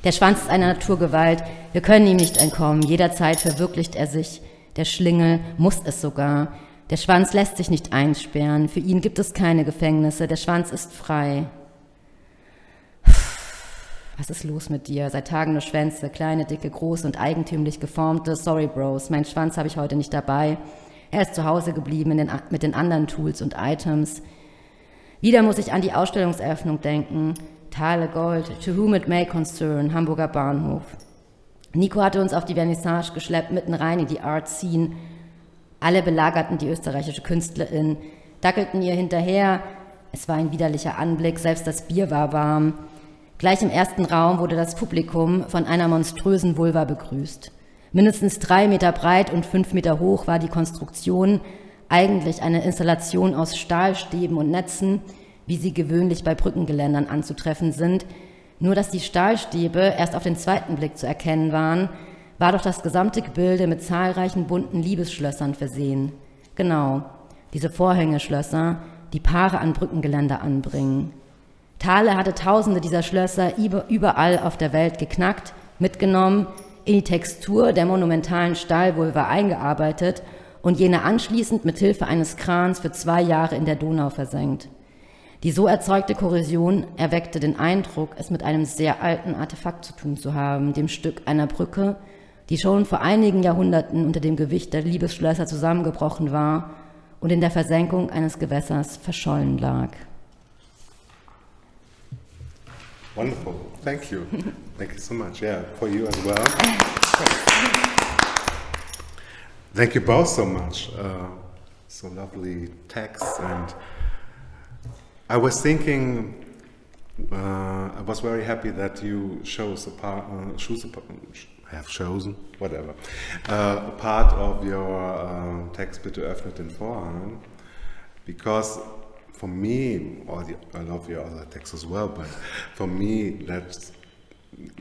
Der Schwanz ist eine Naturgewalt. Wir können ihm nicht entkommen. Jederzeit verwirklicht er sich. Der Schlingel muss es sogar. Der Schwanz lässt sich nicht einsperren. Für ihn gibt es keine Gefängnisse. Der Schwanz ist frei. Was ist los mit dir? Seit Tagen nur Schwänze, kleine, dicke, große und eigentümlich geformte. Sorry, Bros, meinen Schwanz habe ich heute nicht dabei. Er ist zu Hause geblieben mit den anderen Tools und Items. Wieder muss ich an die Ausstellungseröffnung denken. Thale Gold, To Whom It May Concern, Hamburger Bahnhof. Nico hatte uns auf die Vernissage geschleppt, mitten rein in die Art Scene. Alle belagerten die österreichische Künstlerin, dackelten ihr hinterher. Es war ein widerlicher Anblick, selbst das Bier war warm. Gleich im ersten Raum wurde das Publikum von einer monströsen Vulva begrüßt. Mindestens 3 Meter breit und 5 Meter hoch war die Konstruktion, eigentlich eine Installation aus Stahlstäben und Netzen, wie sie gewöhnlich bei Brückengeländern anzutreffen sind. Nur dass die Stahlstäbe erst auf den zweiten Blick zu erkennen waren, war doch das gesamte Gebilde mit zahlreichen bunten Liebesschlössern versehen. Genau, diese Vorhängeschlösser, die Paare an Brückengeländer anbringen. Thale hatte tausende dieser Schlösser überall auf der Welt geknackt, mitgenommen, in die Textur der monumentalen Stahlvulva eingearbeitet und jene anschließend mit Hilfe eines Krans für 2 Jahre in der Donau versenkt. Die so erzeugte Korrosion erweckte den Eindruck, es mit einem sehr alten Artefakt zu tun zu haben, dem Stück einer Brücke, die schon vor einigen Jahrhunderten unter dem Gewicht der Liebesschlösser zusammengebrochen war und in der Versenkung eines Gewässers verschollen lag. Wonderful. Thank you. Thank you so much. Yeah, for you as well. Thank you both so much. So lovely text, and I was thinking, I was very happy that you have chosen, whatever, a part of your text, Bitte öffnet den Vorhang, because for me, I love your other texts as well, but for me,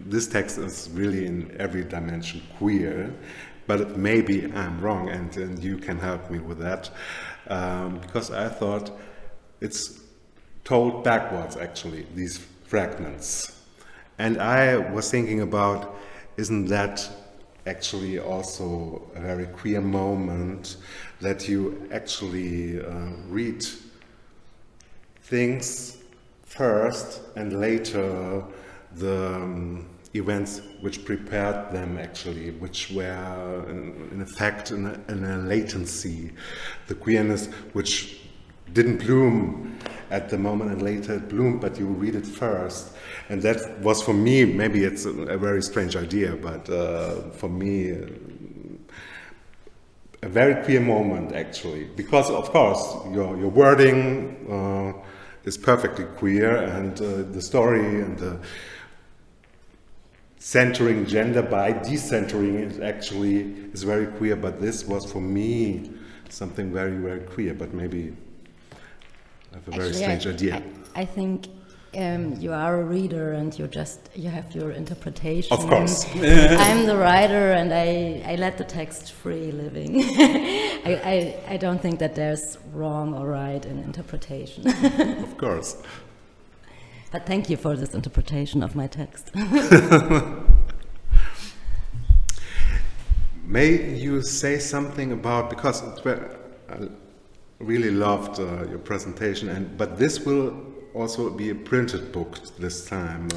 this text is really in every dimension queer, but maybe I'm wrong, and you can help me with that, because I thought it's told backwards, actually, these fragments. And I was thinking about, isn't that actually also a very queer moment, that you actually read things first and later the events which prepared them, actually, which were in effect in a latency, the queerness which didn't bloom at the moment and later it bloomed, but you read it first. And that was for me, maybe it's a very strange idea, but for me a very queer moment, actually, because of course your wording is perfectly queer, and the story and the centering gender by decentering is very queer, but this was for me something very, very queer, but maybe I have a very strange idea. I think you are a reader and you have your interpretation. Of course. I'm the writer and I let the text free living. I don't think that there's wrong or right in interpretation. Of course. But thank you for this interpretation of my text. May you say something about, because I really loved your presentation, but this will also be a printed book this time.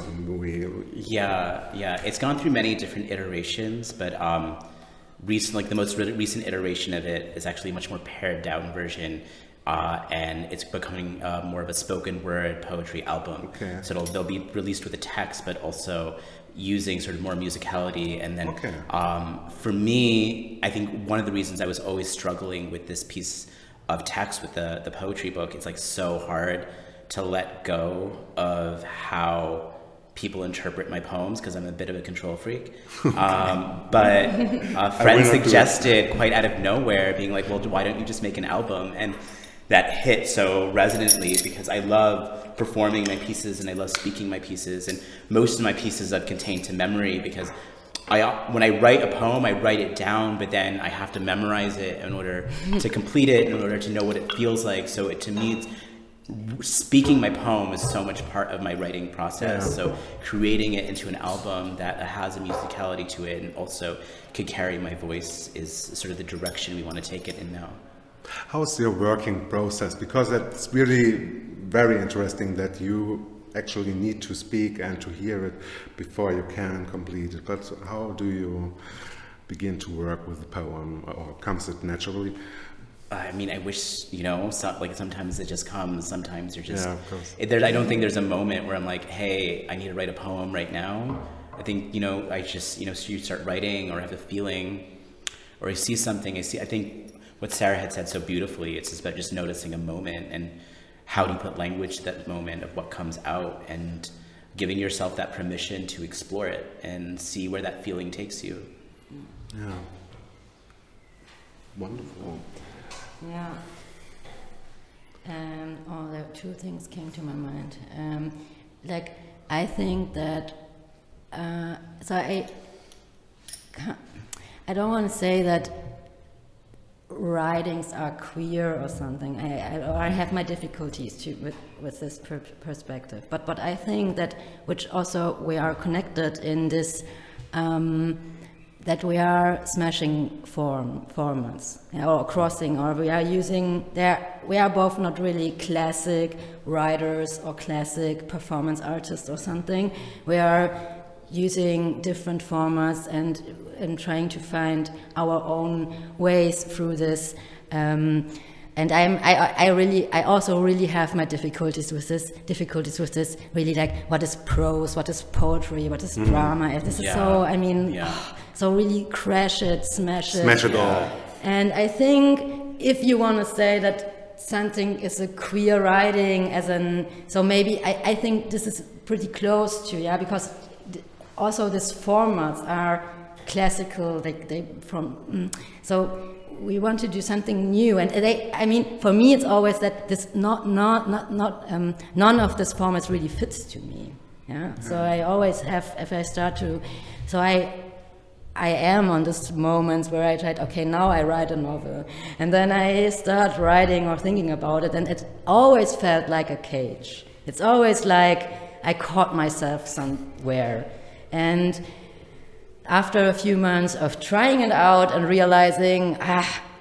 Yeah, it's gone through many different iterations, but the most recent iteration of it is actually a much more pared down version, and it's becoming more of a spoken word poetry album. Okay. So they'll be released with a text, but also using sort of more musicality. And then for me, I think one of the reasons I was always struggling with this piece of text with the poetry book, it's like so hard to let go of how people interpret my poems, because I'm a bit of a control freak. But a friend suggested quite out of nowhere, being like, well, why don't you just make an album? And that hit so resonantly because I love performing my pieces and I love speaking my pieces, and most of my pieces I've contained to memory, because when I write a poem, I write it down, but then I have to memorize it in order to complete it, in order to know what it feels like. So to me, speaking my poem is so much part of my writing process. Yeah. So creating it into an album that has a musicality to it and also could carry my voice is sort of the direction we want to take it in now. How's your working process? Because it's really very interesting that you actually need to speak and to hear it before you can complete it. But how do you begin to work with the poem, or comes it naturally? I mean, I wish, sometimes it just comes, sometimes you're just... Yeah, of course. I don't think there's a moment where I'm like, hey, I need to write a poem right now. I think, I just, you start writing or have a feeling or I see something. I think what Sarah had said so beautifully, it's about just noticing a moment and how do you put language to that moment of what comes out, and giving yourself that permission to explore it and see where that feeling takes you. Yeah. Wonderful. Yeah. There are two things came to my mind. Like, I think that, so I don't want to say that writings are queer or something. I have my difficulties with this perspective. But I think that, which also we are connected in this, that we are smashing formats, or crossing, or we are using we are both not really classic writers or classic performance artists or something. We are using different formats and trying to find our own ways through this. And I also really have my difficulties with this. Really, like, what is prose, what is poetry, what is drama? This is so, I mean, so really crash it, smash it all. And I think if you want to say that something is a queer writing, so maybe I think this is pretty close to, because also these formats are classical, so we want to do something new, and I mean, for me, it's always that this none of this formats really fits to me. So I always have, if I start to, so I am on this moments where I tried, okay, now I write a novel, and then I start writing or thinking about it, and it always felt like a cage. It's always like I caught myself somewhere, and after a few months of trying it out and realizing,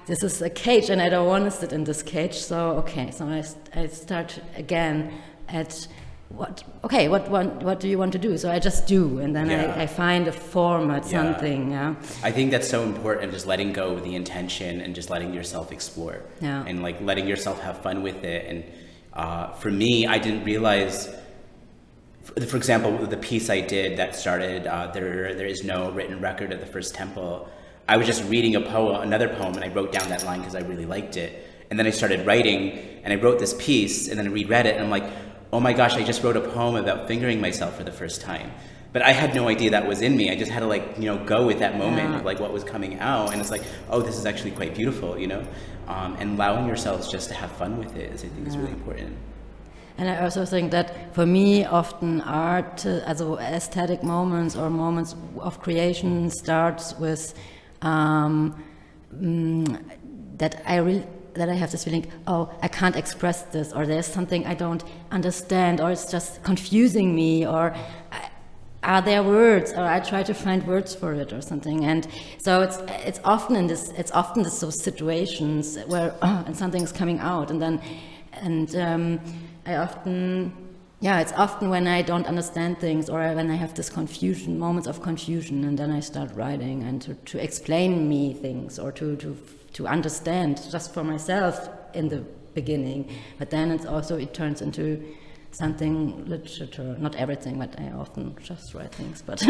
this is a cage and I don't want to sit in this cage, so okay, so I start again at what do you want to do? So I just do, and then I find a format, something. I think that's so important, just letting go of the intention and just letting yourself explore, and like letting yourself have fun with it. And for me, I didn't realize, for example, the piece I did that started, there is no written record of the first temple. I was just reading another poem, and I wrote down that line because I really liked it. And then I started writing, and I wrote this piece, and then I reread it, and I'm like, oh my gosh, I just wrote a poem about fingering myself for the first time. But I had no idea that was in me. I just had to go with that moment of like what was coming out. And it's like, oh, this is actually quite beautiful, and allowing yourselves just to have fun with it, I think is really important. And I also think that for me, often art, also aesthetic moments or moments of creation starts with that I have this feeling, oh, I can't express this, or there's something I don't understand, or it's just confusing me, or are there words, or I try to find words for it or something. And so it's often those situations where and something's coming out, and then it's often when I don't understand things, or when I have this confusion, moments of confusion, and then I start writing and to explain me things, or to understand just for myself in the beginning. But then it turns into something literature, not everything, but I often just write things, but so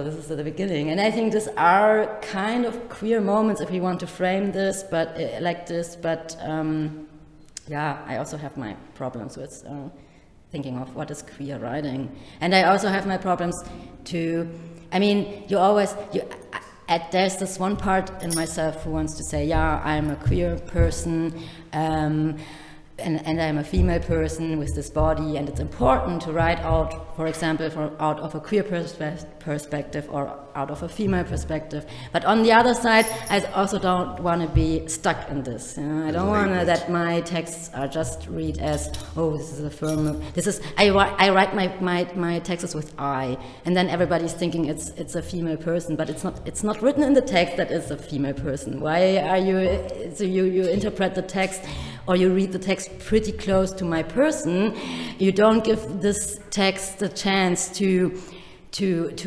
this is the beginning. And I think these are kind of queer moments, if we want to frame this, but like this, but I also have my problems with thinking of what is queer writing. And I also have my problems there's this one part in myself who wants to say, I'm a queer person, and I'm a female person with this body, and it's important to write out, for example, out of a queer perspective or out of a female perspective. But on the other side, I also don't want to be stuck in this. I don't want that my texts are just read as, oh, this is a firm. I write my texts with I, and then everybody's thinking it's a female person, but it's not written in the text that it's a female person. Why are you? So you interpret the text, or you read the text pretty close to my person. You don't give this text the chance to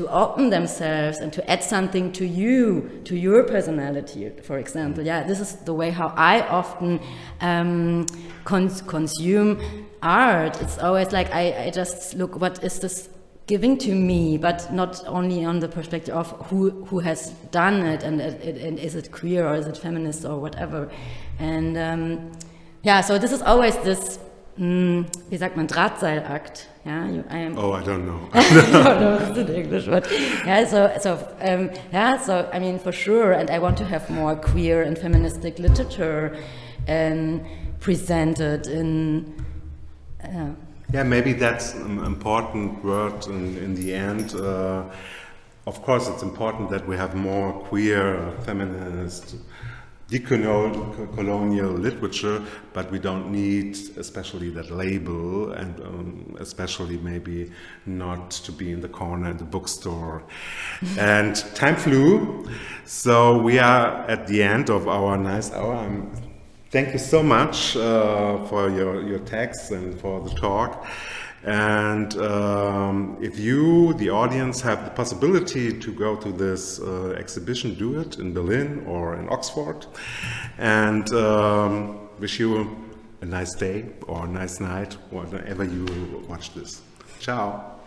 open themselves and to add something to you, to your personality, for example. This is the way how I often consume art. It's always like I just look, what is this giving to me, but not only on the perspective of who has done it, and is it queer or is it feminist or whatever. And yeah, so this is always this, wie sagt man, Drahtseilakt. Yeah, I don't know. I don't know this in English, but yeah, so I mean, for sure, and I want to have more queer and feministic literature presented in. Yeah, maybe that's an important word in the end. Of course, it's important that we have more queer, feminist, decolonial literature, but we don't need especially that label, and especially maybe not to be in the corner in the bookstore. And time flew, so we are at the end of our nice hour. Thank you so much for your texts and for the talk. And if you, the audience, have the possibility to go to this exhibition, do it in Berlin or in Oxford. And wish you a nice day or a nice night, whenever you watch this. Ciao.